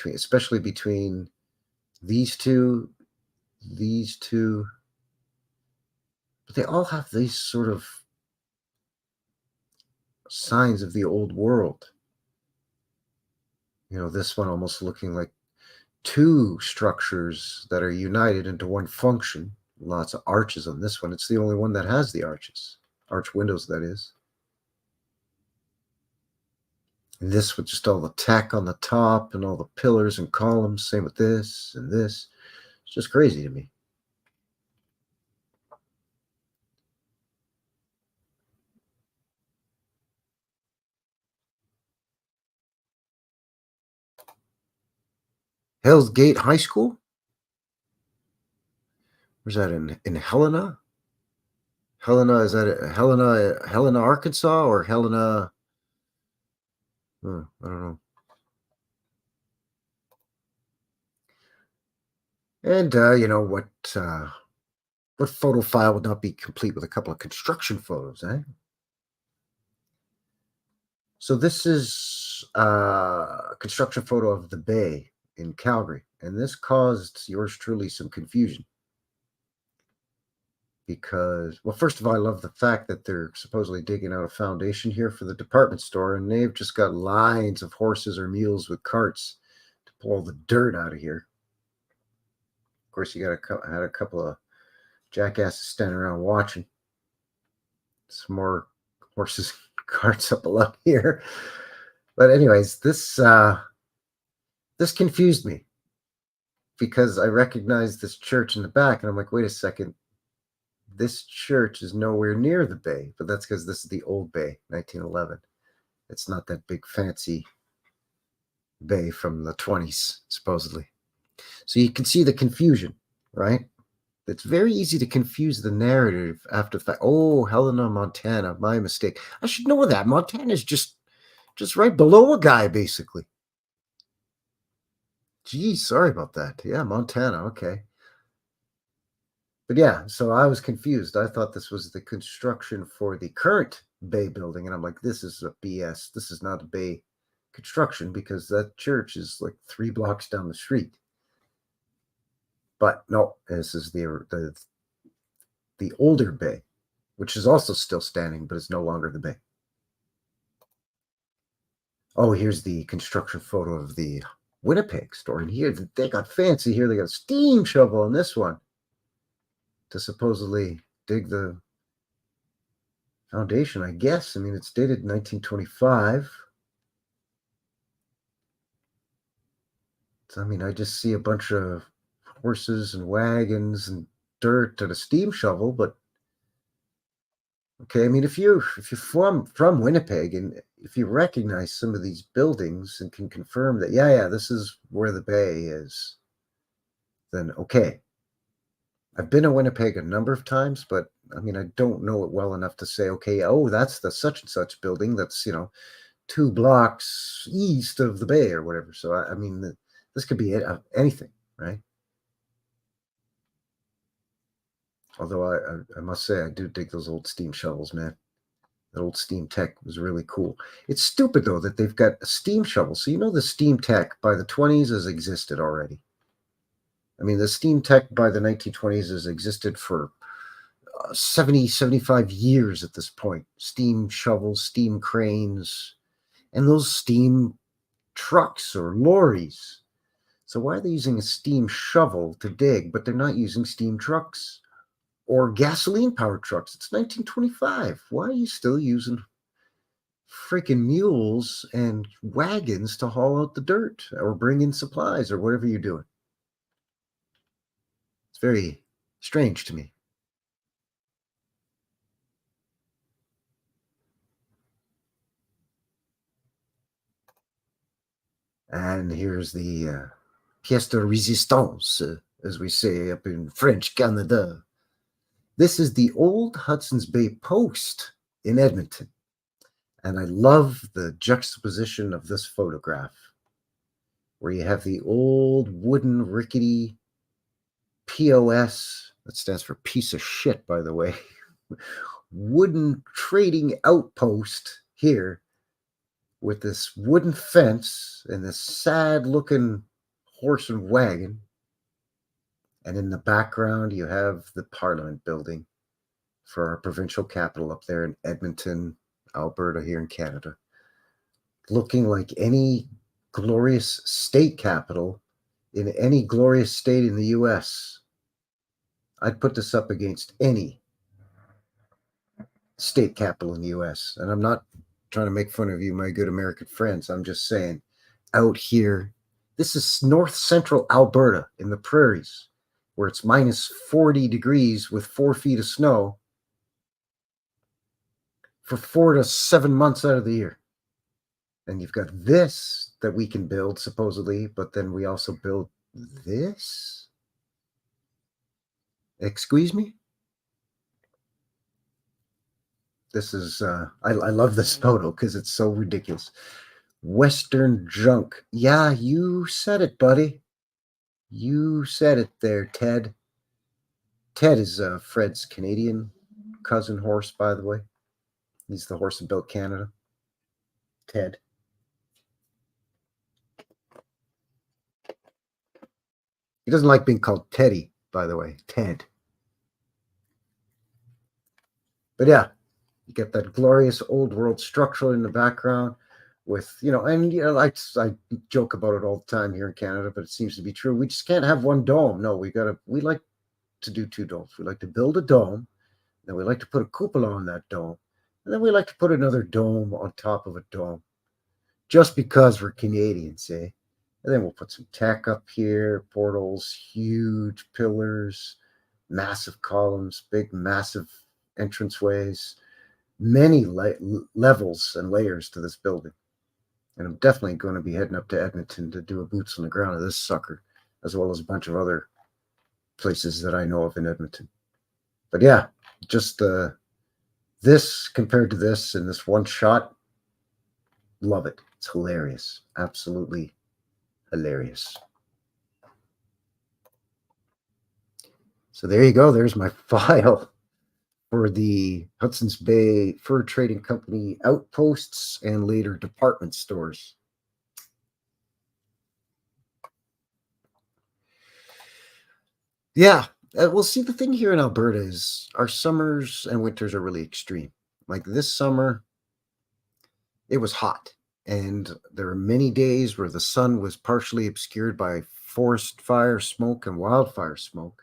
Especially between these two. But they all have these sort of signs of the old world. You know, this one almost looking like two structures that are united into one function. Lots of arches on this one. It's the only one that has the arches. Arch windows, that is. And this with just all the tack on the top and all the pillars and columns. Same with this and this. It's just crazy to me. Hell's Gate High School? Where's that in Helena? Helena, is that Helena, Arkansas, or Helena? I don't know. And you know what photo file would not be complete with a couple of construction photos, eh? So this is a construction photo of the bay in Calgary, and this caused yours truly some confusion. Because, well, first of all, I love the fact that they're supposedly digging out a foundation here for the department store, and they've just got lines of horses or mules with carts to pull all the dirt out of here. Of course, you had a couple of jackasses standing around watching. Some more horses and carts up along here. But anyways, this confused me because I recognized this church in the back, and I'm like, wait a second. This church is nowhere near the bay, but that's because this is the old bay, 1911. It's not that big fancy bay from the 20s, supposedly. So you can see the confusion, right? It's very easy to confuse the narrative after the fact. Oh, Helena, Montana, my mistake. I should know that. Montana's just right below a guy, basically. Geez, sorry about that. Yeah, Montana, okay. But yeah, so I was confused. I thought this was the construction for the current bay building. And I'm like, this is a BS. This is not a bay construction because that church is like 3 blocks down the street. But no, this is the older bay, which is also still standing, but it's no longer the bay. Oh, here's the construction photo of the Winnipeg store. And here, they got fancy here. They got a steam shovel on this one to supposedly dig the foundation, I guess. I mean, it's dated 1925. So, I mean, I just see a bunch of horses and wagons and dirt and a steam shovel, but okay, I mean, if you're from Winnipeg and if you recognize some of these buildings and can confirm that, yeah, this is where the bay is, then okay. I've been to Winnipeg a number of times, but I mean, I don't know it well enough to say, okay, oh, that's the such and such building that's 2 blocks east of the bay or whatever. So I mean, this could be anything, right? Although I must say, I do dig those old steam shovels, man. That old steam tech was really cool. It's stupid, though, that they've got a steam shovel. So, the steam tech by the 20s has existed already. I mean, the steam tech by the 1920s has existed for 70, 75 years at this point. Steam shovels, steam cranes, and those steam trucks or lorries. So why are they using a steam shovel to dig, but they're not using steam trucks or gasoline-powered trucks? It's 1925. Why are you still using freaking mules and wagons to haul out the dirt or bring in supplies or whatever you're doing? It's very strange to me. And here's the pièce de résistance, as we say up in French Canada. This is the old Hudson's Bay Post in Edmonton. And I love the juxtaposition of this photograph, where you have the old wooden rickety POS, that stands for piece of shit, by the way, wooden trading outpost here with this wooden fence and this sad looking horse and wagon. And in the background, you have the Parliament building for our provincial capital up there in Edmonton, Alberta, here in Canada. Looking like any glorious state capital in any glorious state in the US. I'd put this up against any state capital in the US. And I'm not trying to make fun of you, my good American friends. I'm just saying, out here, this is north central Alberta in the prairies, where it's minus 40 degrees with 4 feet of snow for 4 to 7 months out of the year. And you've got this that we can build, supposedly, but then we also build this. Excuse me? This is, I love this photo because it's so ridiculous. Western junk. Yeah, you said it, buddy. You said it there, Ted. Ted is Fred's Canadian cousin horse, by the way. He's the horse that built Canada. Ted. He doesn't like being called Teddy, by the way. Ted. But yeah, you get that glorious old world structure in the background with, I joke about it all the time here in Canada, but it seems to be true. We just can't have one dome. No, we like to do 2 domes. We like to build a dome, then we like to put a cupola on that dome, and then we like to put another dome on top of a dome, just because we're Canadians, eh? And then we'll put some tech up here, portals, huge pillars, massive columns, big, massive entranceways, many levels and layers to this building. And I'm definitely going to be heading up to Edmonton to do a boots on the ground of this sucker, as well as a bunch of other places that I know of in Edmonton. But yeah, just this compared to this in this one shot, love it. It's hilarious. Absolutely hilarious. So there you go. There's my file for the Hudson's Bay Fur Trading Company outposts and later department stores. Yeah, well, see, the thing here in Alberta is our summers and winters are really extreme. Like this summer, it was hot, and there were many days where the sun was partially obscured by forest fire smoke and wildfire smoke.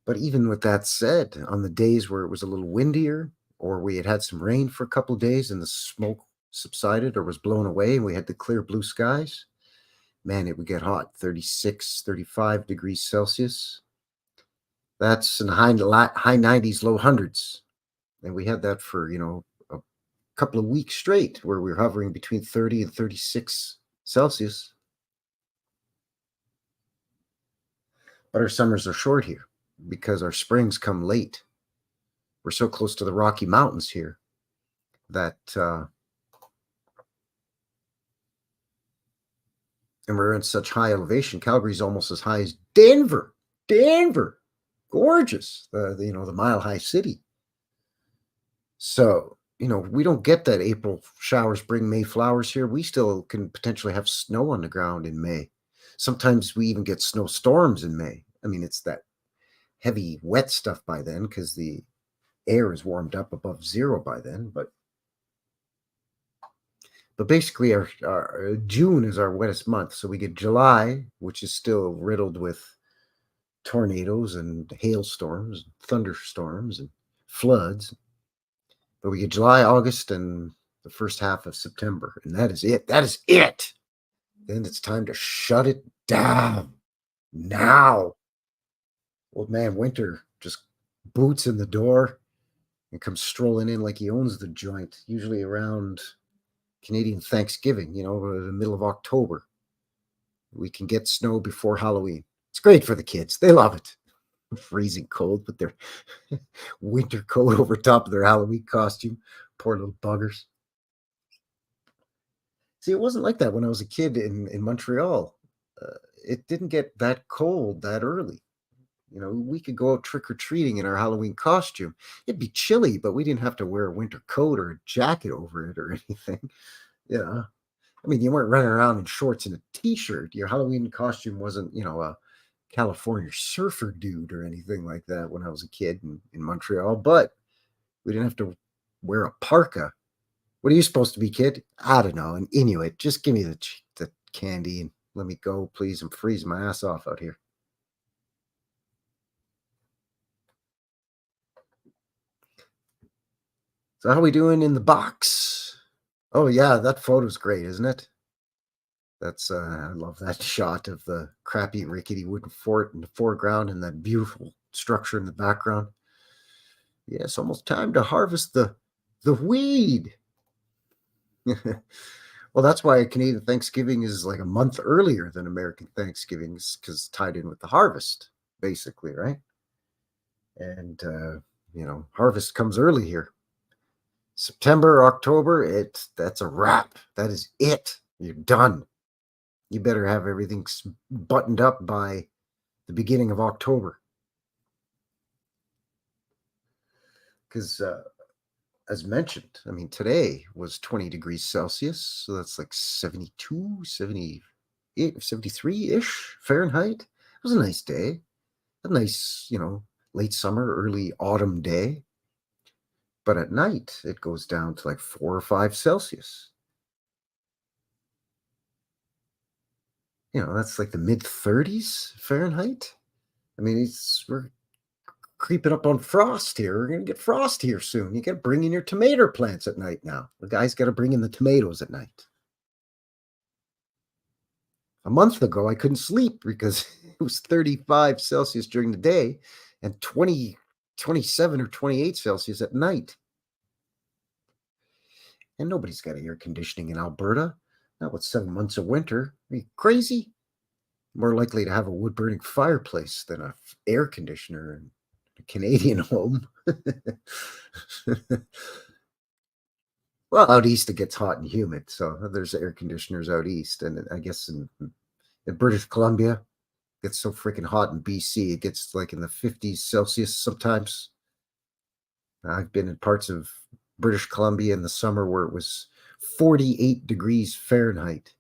But even with that said, on the days where it was a little windier, or we had some rain for a couple of days and the smoke subsided or was blown away and we had the clear blue skies, man, it would get hot, 36, 35 degrees Celsius. That's in the high 90s, low hundreds. And we had that for, a couple of weeks straight where we were hovering between 30 and 36 Celsius. But our summers are short here because our springs come late. We're so close to the Rocky Mountains here that, and we're in such high elevation. Calgary's almost as high as Denver. Denver, gorgeous, the mile high city. So, we don't get that April showers bring May flowers here. We still can potentially have snow on the ground in May. Sometimes we even get snowstorms in May. I mean, it's that heavy, wet stuff by then because the air is warmed up above zero by then. But basically, our June is our wettest month. So we get July, which is still riddled with tornadoes and hailstorms, thunderstorms, and floods. But we get July, August, and the first half of September. And that is it. That is it. Then it's time to shut it down. Now. Old man Winter just boots in the door and comes strolling in like he owns the joint, usually around Canadian Thanksgiving, the middle of October. We can get snow before Halloween. It's great for the kids. They love it. Freezing cold with their winter coat over top of their Halloween costume. Poor little buggers. See, it wasn't like that when I was a kid in Montreal. It didn't get that cold that early. We could go out trick-or-treating in our Halloween costume. It'd be chilly, but we didn't have to wear a winter coat or a jacket over it or anything. I mean, you weren't running around in shorts and a t-shirt. Your Halloween costume wasn't, a California surfer dude or anything like that when I was a kid in Montreal, but we didn't have to wear a parka. What are you supposed to be, kid? I don't know, an Inuit. Just give me the candy and let me go, please. I'm freezing my ass off out here. So how are we doing in the box? Oh, yeah, that photo's great, isn't it? That's, I love that shot of the crappy, rickety wooden fort in the foreground and that beautiful structure in the background. Yeah, it's almost time to harvest the weed. Well, that's why Canadian Thanksgiving is like a month earlier than American Thanksgiving, because it's tied in with the harvest, basically, right? And, harvest comes early here. September, October, that's a wrap. That is it. You're done. You better have everything buttoned up by the beginning of October. Because, as mentioned, I mean, today was 20 degrees Celsius. So that's like 72, 78, 73-ish Fahrenheit. It was a nice day. A nice, late summer, early autumn day. But at night, it goes down to like 4 or 5 Celsius. That's like the mid-30s Fahrenheit. I mean, we're creeping up on frost here. We're going to get frost here soon. You got to bring in your tomato plants at night now. The guy's got to bring in the tomatoes at night. A month ago, I couldn't sleep because it was 35 Celsius during the day and 27 or 28 Celsius at night. And nobody's got air conditioning in Alberta. Not with 7 months of winter. Are you crazy? More likely to have a wood-burning fireplace than an air conditioner in a Canadian home. Well, out east it gets hot and humid, so there's air conditioners out east. And I guess in British Columbia, it gets so freaking hot in BC, it gets like in the 50s Celsius sometimes. I've been in parts of British Columbia in the summer where it was 48 degrees Fahrenheit.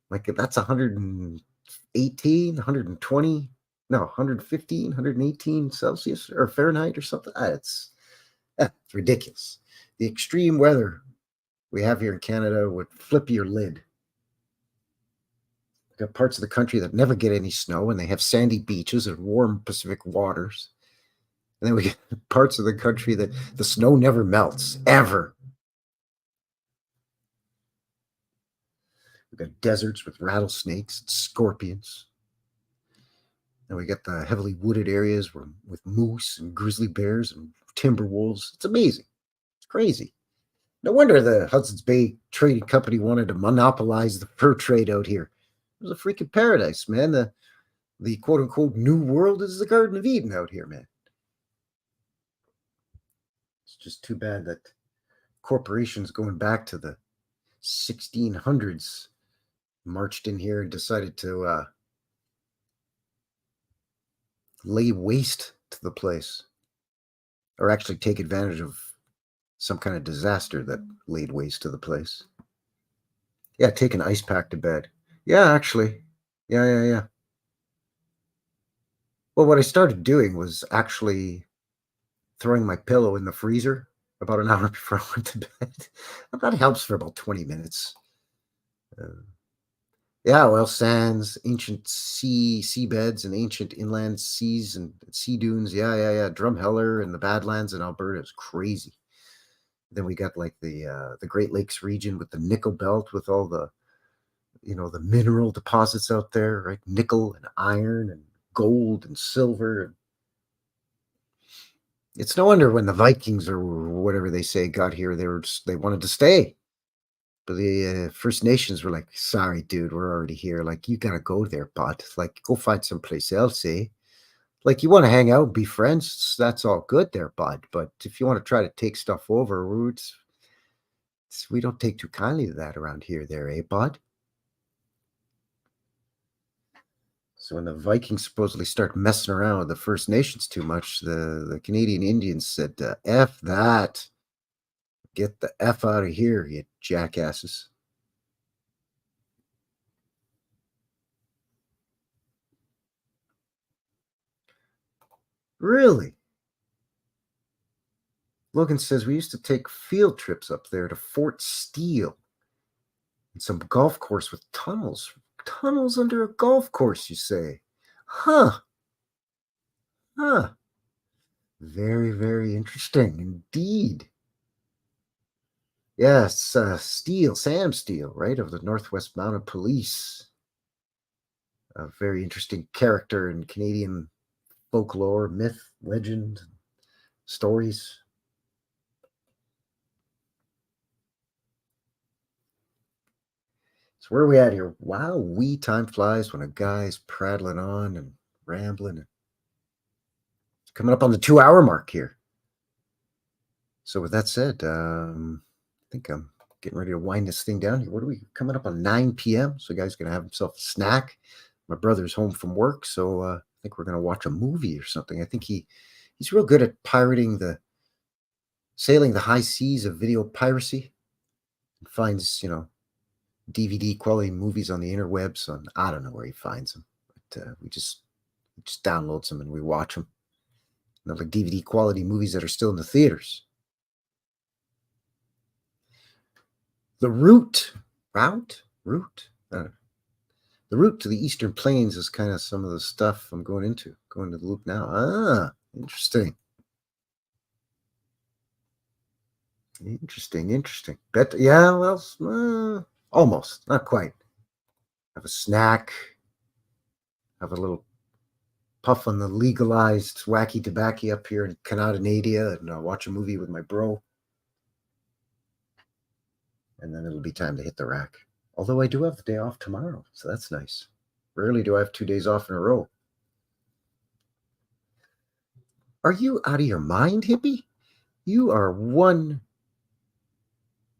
Like that's 118, 120, no, 115, 118 Celsius or Fahrenheit or something. It's ridiculous. The extreme weather we have here in Canada would flip your lid. We've got parts of the country that never get any snow and they have sandy beaches and warm Pacific waters. And then we get parts of the country that the snow never melts, ever. We've got deserts with rattlesnakes and scorpions. And we got the heavily wooded areas with moose and grizzly bears and timber wolves. It's amazing. It's crazy. No wonder the Hudson's Bay Trading Company wanted to monopolize the fur trade out here. It was a freaking paradise, man. The quote unquote new world is the Garden of Eden out here, man. It's just too bad that corporations going back to the 1600s marched in here and decided to lay waste to the place, or actually take advantage of some kind of disaster that laid waste to the place. Yeah, take an ice pack to bed. Yeah, actually. Yeah. Well, what I started doing was actually throwing my pillow in the freezer about an hour before I went to bed. That helps for about 20 minutes. Yeah, oil sands, ancient seabeds and ancient inland seas and sea dunes. Yeah. Drumheller and the Badlands in Alberta is crazy. Then we got like the Great Lakes region with the nickel belt with all the mineral deposits out there, right? Nickel and iron and gold and silver. It's no wonder when the Vikings or whatever they say got here, they wanted to stay. But the First Nations were like, sorry, dude, we're already here. Like, you got to go there, bud. Like, go find someplace else, eh? Like, you want to hang out, be friends, that's all good there, bud. But if you want to try to take stuff over, we don't take too kindly to that around here, there, eh, bud? So when the Vikings supposedly start messing around with the First Nations too much, the Canadian Indians said, F that. Get the F out of here, you jackasses. Really? Logan says we used to take field trips up there to Fort Steele and some golf course with tunnels. Tunnels under a golf course, you say? Huh. Very, very interesting indeed. Yes, Sam Steele, right, of the Northwest Mounted Police. A very interesting character in Canadian folklore, myth, legend, stories. So where are we at here? Wow, time flies when a guy's prattling on and rambling. Coming up on the 2-hour mark here. So with that said, I think I'm getting ready to wind this thing down here. What are we coming up on 9 p.m.? So the guy's going to have himself a snack. My brother's home from work, so I think we're going to watch a movie or something. I think he's real good at sailing the high seas of video piracy. And finds, DVD quality movies on the interwebs. I don't know where he finds them, but we just downloads them and we watch them. And they're like DVD quality movies that are still in the theaters. The route to the Eastern Plains is kind of some of the stuff I'm going to the loop now. Interesting. Bet, yeah, well, almost, not quite. Have a snack, have a little puff on the legalized wacky tobacco up here in Canada, and watch a movie with my bro. And then it'll be time to hit the rack. Although I do have the day off tomorrow, so that's nice. Rarely do I have 2 days off in a row. Are you out of your mind, hippie? You are one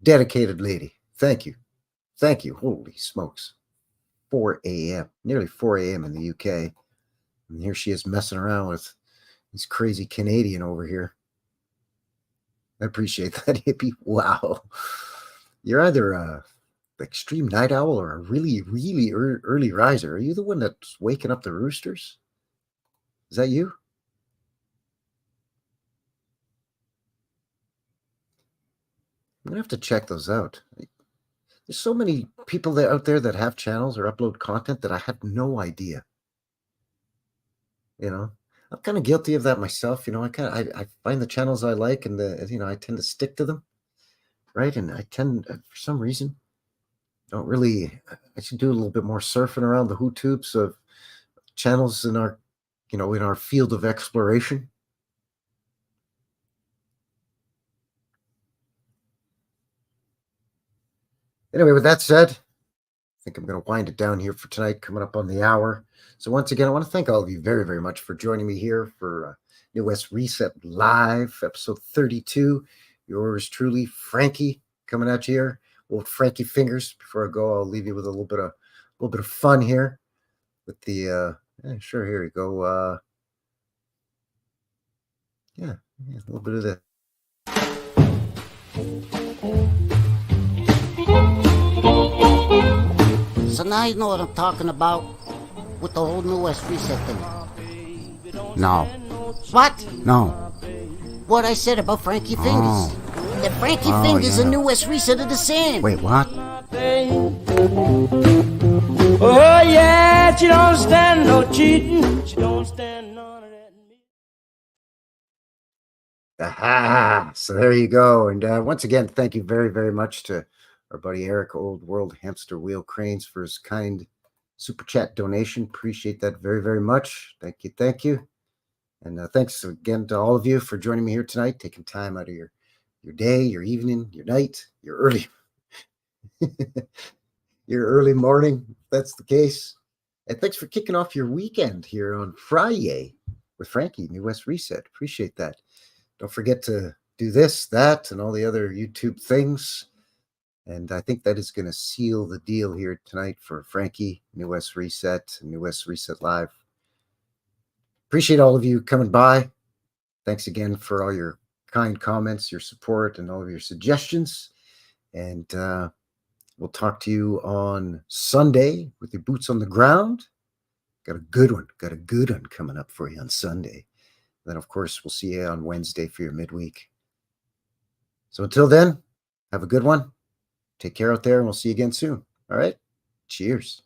dedicated lady. Thank you. Holy smokes. 4 a.m. Nearly 4 a.m. in the UK. And here she is messing around with this crazy Canadian over here. I appreciate that, hippie. Wow. You're either a extreme night owl or a really, really early riser. Are you the one that's waking up the roosters? Is that you? I'm going to have to check those out. There's so many people out there that have channels or upload content that I had no idea. I'm kind of guilty of that myself. I find the channels I like, and I tend to stick to them, right? And I tend, for some reason, don't really. I should do a little bit more surfing around the tubes of channels in our field of exploration. Anyway, with that said, I think I'm going to wind it down here for tonight, coming up on the hour. So once again, I want to thank all of you very, very much for joining me here for New West Reset Live, episode 32. Yours truly, Frankie, coming at you here. Old Frankie fingers. Before I go, I'll leave you with a little bit of fun here with the sure, here we go. Yeah, a little bit of the. So now you know what I'm talking about with the whole New West Reset thing. No. What? No. What I said about Frankie Fingers. The Frankie Oh, Fingers yeah. and New West Reset are the same. Wait, what? Oh yeah, she don't stand no cheating. She don't stand none of that. Aha! So there you go. And once again, thank you very, very much to our buddy Eric, Old World Hamster Wheel Cranes, for his kind super chat donation. Appreciate that very, very much. Thank you. Thank you. And thanks again to all of you for joining me here tonight, taking time out of your day, your evening, your night, your early your early morning, if that's the case. And thanks for kicking off your weekend here on Friday with Frankie, New West Reset. Appreciate that. Don't forget to do this, that, and all the other YouTube things. And I think that is going to seal the deal here tonight for Frankie, New West Reset, and New West Reset Live. Appreciate all of you coming by. Thanks again for all your kind comments, your support, and all of your suggestions. And we'll talk to you on Sunday with your boots on the ground. Got a good one coming up for you on Sunday. And then, of course, we'll see you on Wednesday for your midweek. So until then, have a good one. Take care out there, and we'll see you again soon. All right? Cheers.